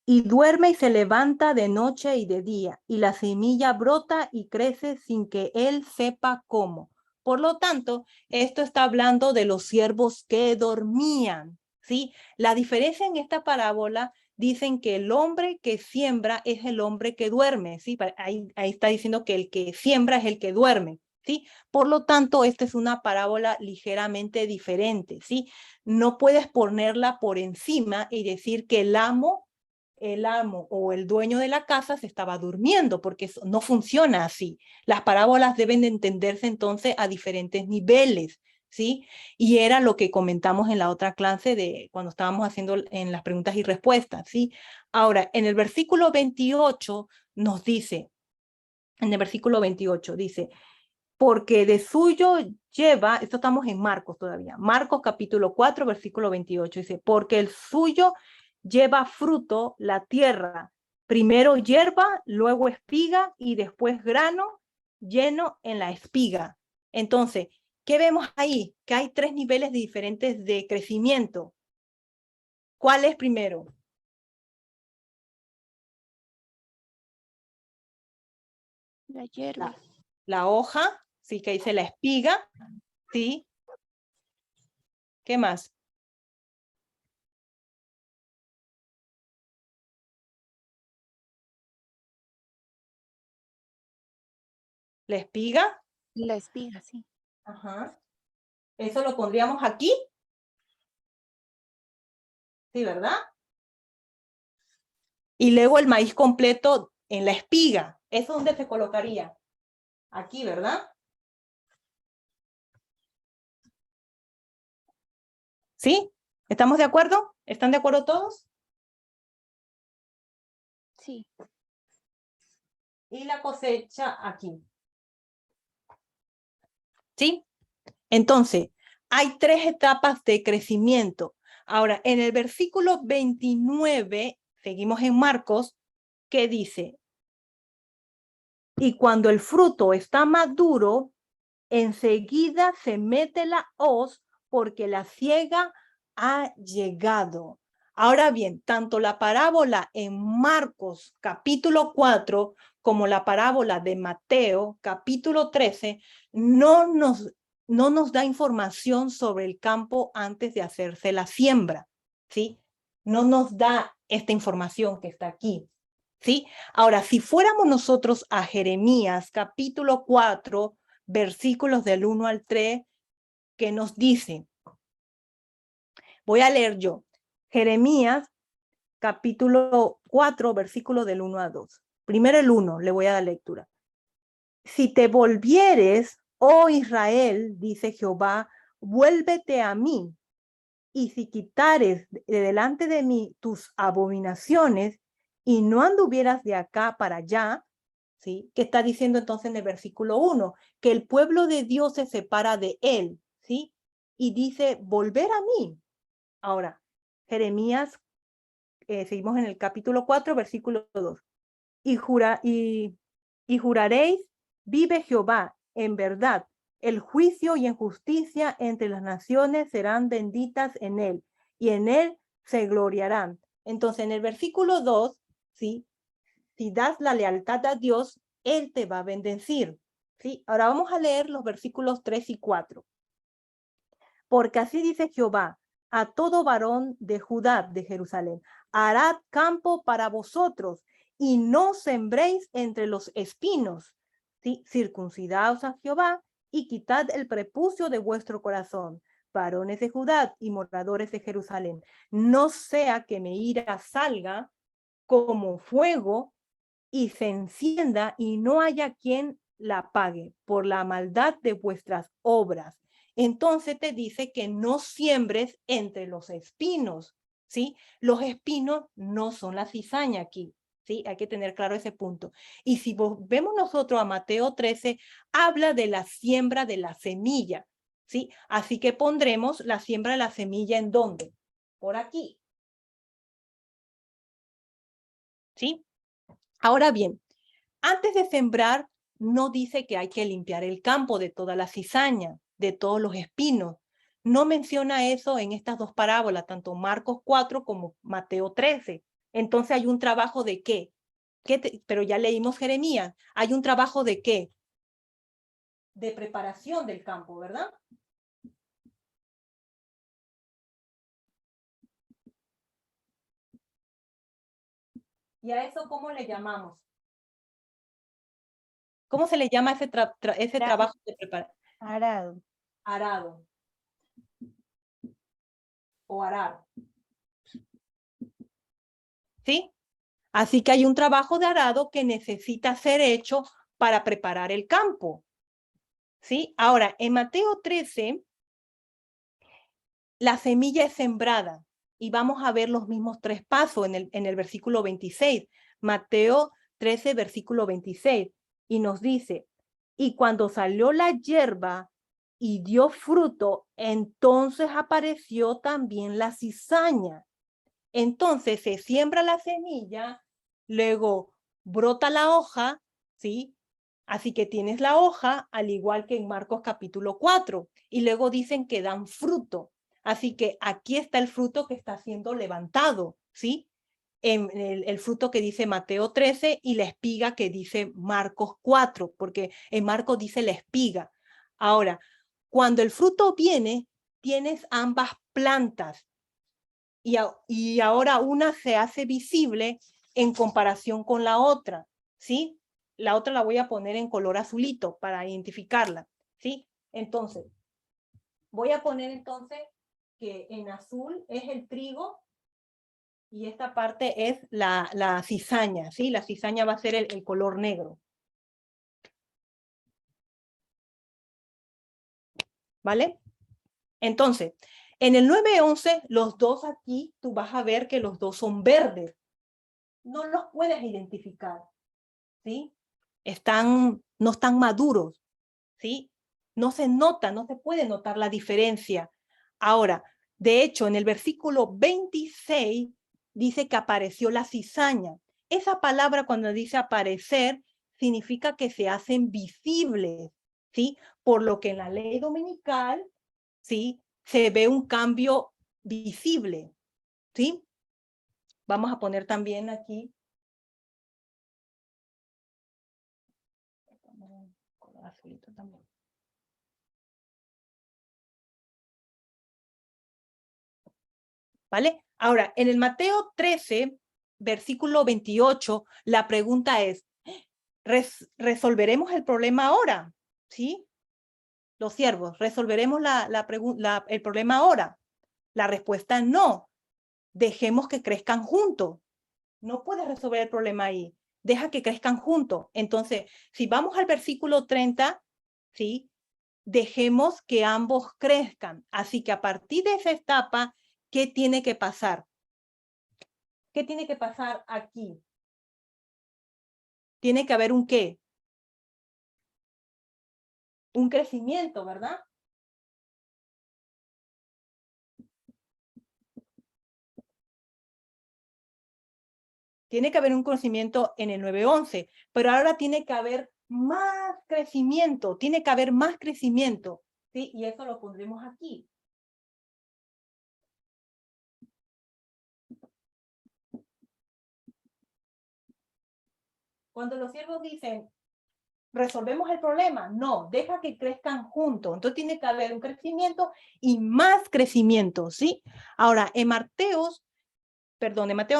y duerme y se levanta de noche y de día, y la semilla brota y crece sin que él sepa cómo. Por lo tanto, esto está hablando de los siervos que dormían, ¿sí? La diferencia en esta parábola dicen que el hombre que siembra es el hombre que duerme, ¿sí? Ahí está diciendo que el que siembra es el que duerme, ¿sí? Por lo tanto, esta es una parábola ligeramente diferente, ¿sí? No puedes ponerla por encima y decir que el amo o el dueño de la casa se estaba durmiendo, porque eso no funciona así. Las parábolas deben de entenderse entonces a diferentes niveles, ¿sí? Y era lo que comentamos en la otra clase de cuando estábamos haciendo en las preguntas y respuestas, ¿sí? Ahora, en el versículo 28 nos dice, en el versículo 28 dice, porque de suyo lleva, esto estamos en Marcos todavía, Marcos capítulo 4, versículo 28, dice, porque el suyo lleva fruto la tierra, primero hierba, luego espiga y después grano lleno en la espiga. Entonces, ¿qué vemos ahí? Que hay tres niveles diferentes de crecimiento. ¿Cuál es primero? La hierba. La hoja, sí, que dice la espiga, ¿sí? ¿Qué más? La espiga. La espiga, sí. Ajá. Eso lo pondríamos aquí. Sí, ¿verdad? Y luego el maíz completo en la espiga. ¿Eso dónde se colocaría? Aquí, ¿verdad? ¿Sí? ¿Estamos de acuerdo? ¿Están de acuerdo todos? Sí. Y la cosecha aquí. ¿Sí? Entonces, hay tres etapas de crecimiento. Ahora, en el versículo 29, seguimos en Marcos, que dice, y cuando el fruto está maduro, enseguida se mete la hoz porque la siega ha llegado. Ahora bien, tanto la parábola en Marcos capítulo 4 como la parábola de Mateo capítulo 13 no nos da información sobre el campo antes de hacerse la siembra, ¿sí? No nos da esta información que está aquí, ¿sí? Ahora, si fuéramos nosotros a Jeremías capítulo 4, versículos del 1 al 3, que nos dicen, voy a leer yo, Jeremías capítulo 4, versículos del 1 a 2. Primero el 1, le voy a dar lectura. Si te volvieres Oh Israel, dice Jehová, vuélvete a mí, y si quitares de delante de mí tus abominaciones, y no anduvieras de acá para allá, ¿sí? ¿Qué está diciendo entonces en el versículo 1? Que el pueblo de Dios se separa de él, ¿sí? Y dice, volver a mí. Ahora, Jeremías, seguimos en el capítulo 4, versículo 2. Y juraréis, vive Jehová, en verdad, el juicio y en justicia entre las naciones serán benditas en él, y en él se gloriarán. Entonces, en el versículo 2, ¿sí? Si das la lealtad a Dios, él te va a bendecir, ¿sí? Ahora vamos a leer los versículos 3 y 4. Porque así dice Jehová, a todo varón de Judá, de Jerusalén, harad campo para vosotros, y no sembréis entre los espinos, ¿sí? Circuncidaos a Jehová, y quitad el prepucio de vuestro corazón, varones de Judá y moradores de Jerusalén. No sea que mi ira salga como fuego y se encienda y no haya quien la pague por la maldad de vuestras obras. Entonces te dice que no siembres entre los espinos, ¿sí? Los espinos no son la cizaña aquí, ¿sí? Hay que tener claro ese punto. Y si vemos nosotros a Mateo 13, habla de la siembra de la semilla, ¿sí? Así que pondremos la siembra de la semilla ¿en dónde? Por aquí, ¿sí? Ahora bien, antes de sembrar, no dice que hay que limpiar el campo de toda la cizaña, de todos los espinos. No menciona eso en estas dos parábolas, tanto Marcos 4 como Mateo 13. Entonces hay un trabajo de qué? Pero ya leímos Jeremías. ¿Hay un trabajo de qué? De preparación del campo, ¿verdad? ¿Y a eso cómo le llamamos? ¿Cómo se le llama ese trabajo de preparación? Arado. Arado. O arar. ¿Sí? Así que hay un trabajo de arado que necesita ser hecho para preparar el campo. ¿Sí? Ahora, en Mateo 13, la semilla es sembrada y vamos a ver los mismos tres pasos en el versículo 26. Mateo 13, versículo 26. Y nos dice, y cuando salió la hierba y dio fruto, entonces apareció también la cizaña. Entonces se siembra la semilla, luego brota la hoja, ¿sí? Así que tienes la hoja, al igual que en Marcos capítulo 4, y luego dicen que dan fruto. Así que aquí está el fruto que está siendo levantado, ¿sí? El fruto que dice Mateo 13 y la espiga que dice Marcos 4, porque en Marcos dice la espiga. Ahora, cuando el fruto viene, tienes ambas plantas, y ahora una se hace visible en comparación con la otra, ¿sí? La otra la voy a poner en color azulito para identificarla, ¿sí? Entonces, voy a poner entonces que en azul es el trigo y esta parte es la cizaña, ¿sí? La cizaña va a ser el color negro. ¿Vale? Entonces, en el 9:11, los dos aquí, tú vas a ver que los dos son verdes. No los puedes identificar, ¿sí? No están maduros, ¿sí? No se nota, no se puede notar la diferencia. Ahora, de hecho, en el versículo 26 dice que apareció la cizaña. Esa palabra cuando dice aparecer significa que se hacen visibles, ¿sí? Por lo que en la ley dominical, ¿sí? Se ve un cambio visible, ¿sí? Vamos a poner también aquí color azulito también. ¿Vale? Ahora, en el Mateo 13, versículo 28, la pregunta es, ¿resolveremos el problema ahora? ¿Sí? Los siervos, ¿resolveremos el problema ahora? La respuesta es no. Dejemos que crezcan juntos. No puedes resolver el problema ahí. Deja que crezcan juntos. Entonces, si vamos al versículo 30, ¿sí? dejemos que ambos crezcan. Así que a partir de esa etapa, ¿qué tiene que pasar? ¿Qué tiene que pasar aquí? Tiene que haber un ¿qué? Un crecimiento, ¿verdad? Tiene que haber un crecimiento en el 9-11, pero ahora tiene que haber más crecimiento, tiene que haber más crecimiento, ¿sí? Y eso lo pondremos aquí. Cuando los siervos dicen, ¿resolvemos el problema? No, deja que crezcan juntos. Entonces tiene que haber un crecimiento y más crecimiento, ¿sí? Ahora, en Mateo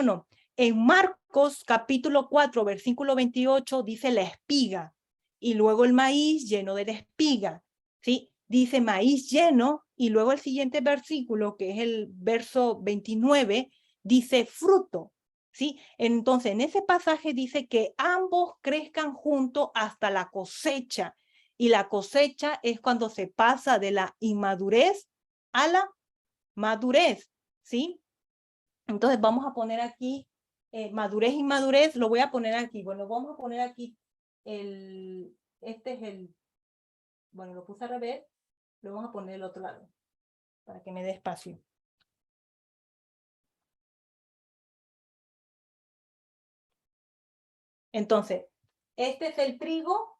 no, en Marcos capítulo 4, versículo 28 dice la espiga y luego el maíz lleno de la espiga, ¿sí? Dice maíz lleno y luego el siguiente versículo, que es el verso 29, dice fruto, ¿sí? Entonces, en ese pasaje dice que ambos crezcan juntos hasta la cosecha y la cosecha es cuando se pasa de la inmadurez a la madurez, ¿sí? Entonces vamos a poner aquí madurez, inmadurez, lo voy a poner aquí. Bueno, vamos a poner aquí este es el, bueno, lo puse al revés, lo vamos a poner del otro lado, para que me dé espacio. Entonces, este es el trigo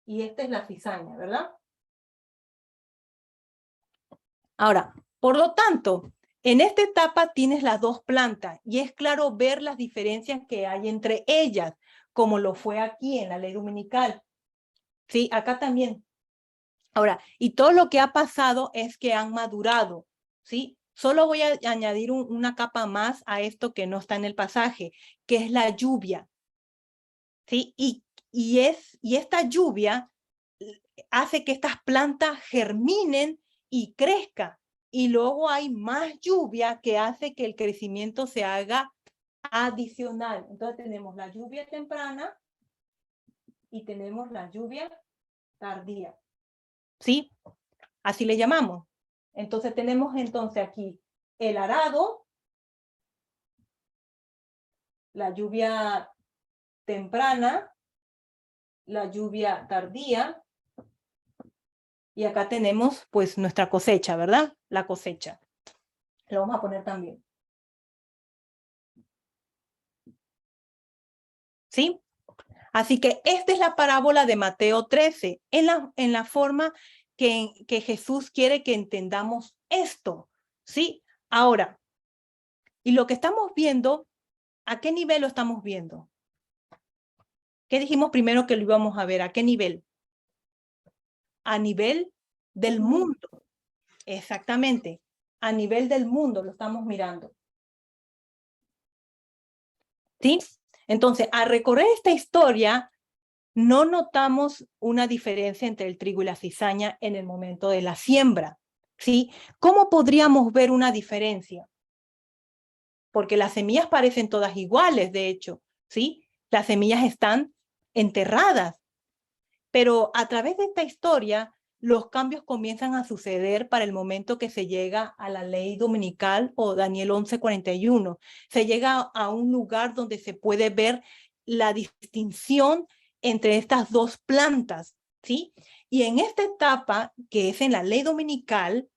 y esta es la cizaña, ¿verdad? Ahora, por lo tanto, en esta etapa tienes las dos plantas y es claro ver las diferencias que hay entre ellas, como lo fue aquí en la ley dominical. Sí, acá también. Ahora, y todo lo que ha pasado es que han madurado, ¿sí? Solo voy a añadir una capa más a esto que no está en el pasaje, que es la lluvia, ¿sí? Y esta lluvia hace que estas plantas germinen y crezcan. Y luego hay más lluvia que hace que el crecimiento se haga adicional. Entonces tenemos la lluvia temprana y tenemos la lluvia tardía, ¿sí? Así le llamamos. Entonces tenemos aquí el arado, la lluvia temprana, la lluvia tardía, y acá tenemos pues nuestra cosecha, ¿verdad? La cosecha. Lo vamos a poner también. ¿Sí? Así que esta es la parábola de Mateo 13, en la forma que Jesús quiere que entendamos esto, ¿sí? Ahora, y lo que estamos viendo, ¿a qué nivel lo estamos viendo? ¿Qué dijimos primero que lo íbamos a ver? ¿A qué nivel? A nivel del mundo. Exactamente. A nivel del mundo lo estamos mirando. ¿Sí? Entonces, al recorrer esta historia, no notamos una diferencia entre el trigo y la cizaña en el momento de la siembra. ¿Sí? ¿Cómo podríamos ver una diferencia? Porque las semillas parecen todas iguales, de hecho. ¿Sí? Las semillas están enterradas. Pero a través de esta historia, los cambios comienzan a suceder para el momento que se llega a la ley dominical o Daniel 11:41. Se llega a un lugar donde se puede ver la distinción entre estas dos plantas, ¿sí? Y en esta etapa, que es en la ley dominical,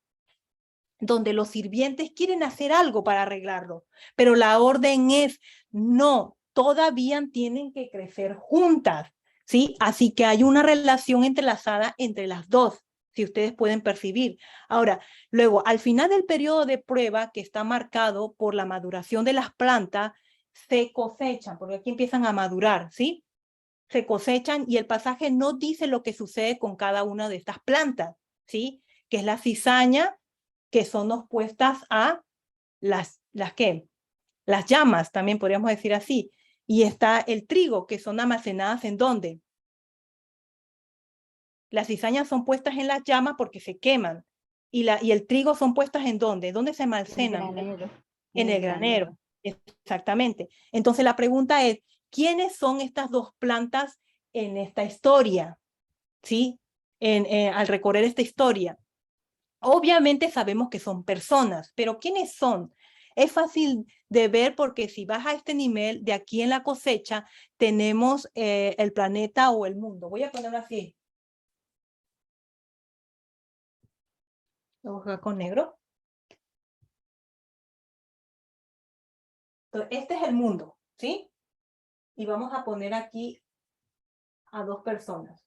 donde los sirvientes quieren hacer algo para arreglarlo, pero la orden es, no, todavía tienen que crecer juntas, ¿sí? Así que hay una relación entrelazada entre las dos, si ustedes pueden percibir. Ahora, luego, al final del periodo de prueba, que está marcado por la maduración de las plantas, se cosechan, porque aquí empiezan a madurar, ¿sí? Se cosechan y el pasaje no dice lo que sucede con cada una de estas plantas, ¿sí? Que es la cizaña, que son opuestas a las llamas, también podríamos decir así. Y está el trigo, que son almacenadas ¿en dónde? Las cizañas son puestas en las llamas porque se queman. Y el trigo son puestas ¿en dónde? ¿Dónde se almacenan? En el granero. Exactamente. Entonces la pregunta es, ¿quiénes son estas dos plantas en esta historia? ¿Sí? al recorrer esta historia. Obviamente sabemos que son personas, pero ¿quiénes son? Es fácil de ver porque si vas a este nivel, de aquí en la cosecha, tenemos el planeta o el mundo. Voy a ponerlo así. Hoja con negro. Entonces, este es el mundo, ¿sí? Y vamos a poner aquí a dos personas.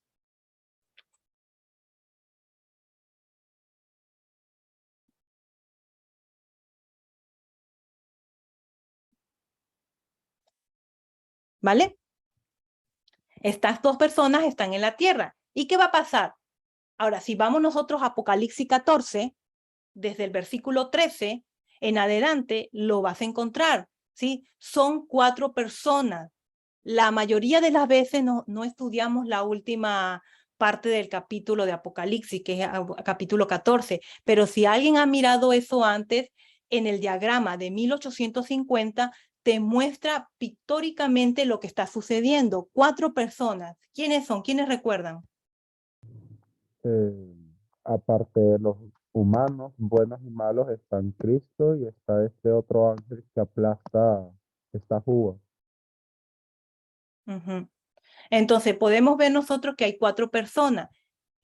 ¿Vale? Estas dos personas están en la tierra. ¿Y qué va a pasar? Ahora, si vamos nosotros a Apocalipsis 14, desde el versículo 13 en adelante, lo vas a encontrar, ¿sí? Son 4 personas. La mayoría de las veces no estudiamos la última parte del capítulo de Apocalipsis, que es capítulo 14, pero si alguien ha mirado eso antes, en el diagrama de 1850, te muestra pictóricamente lo que está sucediendo. 4 personas. ¿Quiénes son? ¿Quiénes recuerdan? Aparte de los humanos, buenos y malos, están Cristo y está este otro ángel que aplasta esta uva. Uh-huh. Entonces, podemos ver nosotros que hay 4 personas.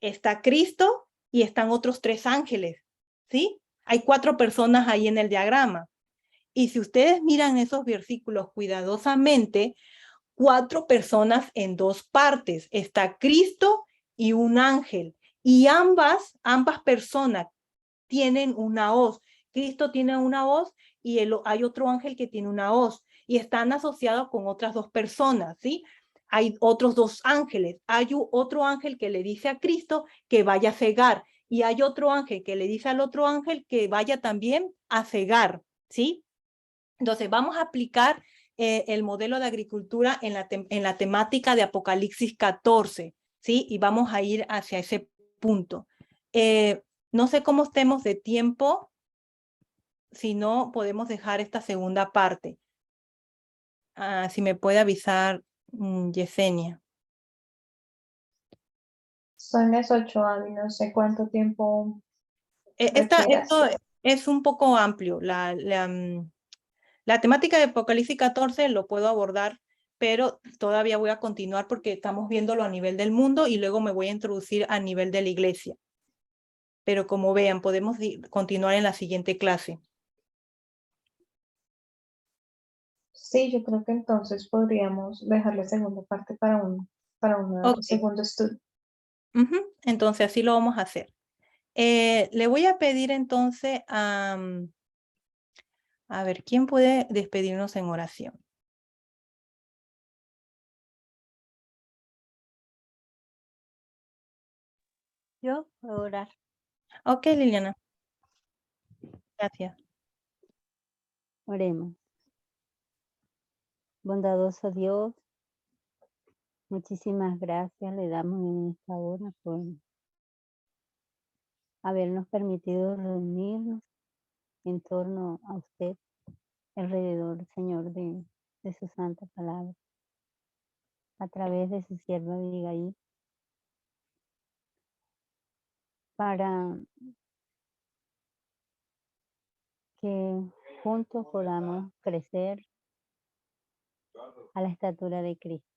Está Cristo y están otros 3 ángeles, ¿sí? Hay 4 personas ahí en el diagrama. Y si ustedes miran esos versículos cuidadosamente, 4 personas en 2 partes. Está Cristo y un ángel. Y ambas personas tienen una hoz. Cristo tiene una hoz y hay otro ángel que tiene una hoz. Y están asociados con otras 2 personas, ¿sí? Hay otros 2 ángeles. Hay otro ángel que le dice a Cristo que vaya a cegar. Y hay otro ángel que le dice al otro ángel que vaya también a cegar, ¿sí? Entonces, vamos a aplicar el modelo de agricultura en la temática de Apocalipsis 14, ¿sí? Y vamos a ir hacia ese punto. No sé cómo estemos de tiempo, si no podemos dejar esta segunda parte. Si me puede avisar Yesenia. Son las 8, Abby, no sé cuánto tiempo Esto requieras. es un poco amplio. La temática de Apocalipsis 14 lo puedo abordar, pero todavía voy a continuar porque estamos viéndolo a nivel del mundo y luego me voy a introducir a nivel de la iglesia. Pero como vean, podemos continuar en la siguiente clase. Sí, yo creo que entonces podríamos dejar la segunda parte para un Ok. segundo estudio. Entonces así lo vamos a hacer. Le voy a pedir entonces a ver, ¿quién puede despedirnos en oración? Yo voy a orar. Ok, Liliana. Gracias. Oremos. Bondadoso Dios, muchísimas gracias le damos en esta hora por habernos permitido reunirnos en torno a usted, alrededor, Señor, de su santa palabra, a través de su sierva Abigail, para que juntos podamos crecer a la estatura de Cristo.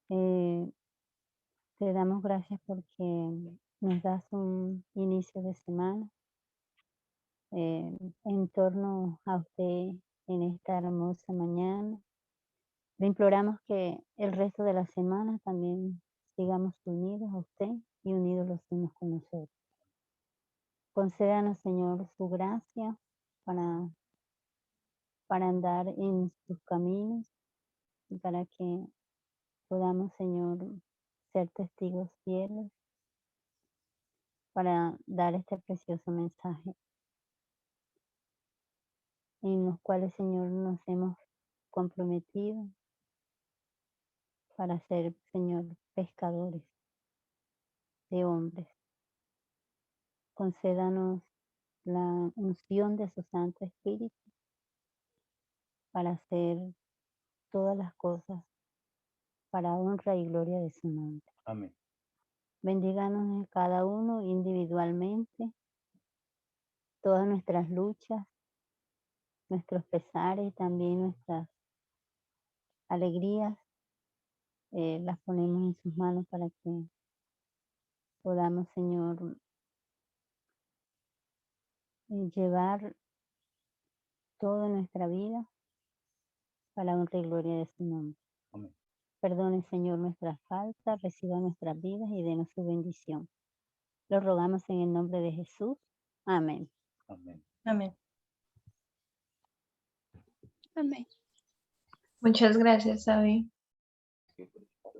Te damos gracias porque nos das un inicio de semana en torno a usted en esta hermosa mañana. Le imploramos que el resto de la semana también sigamos unidos a usted y unidos los unos con nosotros. Concédanos, Señor, su gracia para andar en sus caminos y para que podamos, Señor, ser testigos fieles para dar este precioso mensaje en los cuales, Señor, nos hemos comprometido para ser, Señor, pescadores de hombres. Concédanos la unción de su Santo Espíritu para hacer todas las cosas para honra y gloria de su nombre. Amén. Bendíganos en cada uno individualmente, todas nuestras luchas, nuestros pesares y también nuestras alegrías. Las ponemos en sus manos para que podamos, Señor, llevar toda nuestra vida para honra y gloria de su nombre. Amén. Perdone, Señor, nuestras faltas, reciba nuestras vidas y denos su bendición. Lo rogamos en el nombre de Jesús. Amén. Amén. Amén. Amén. Muchas gracias, Abby.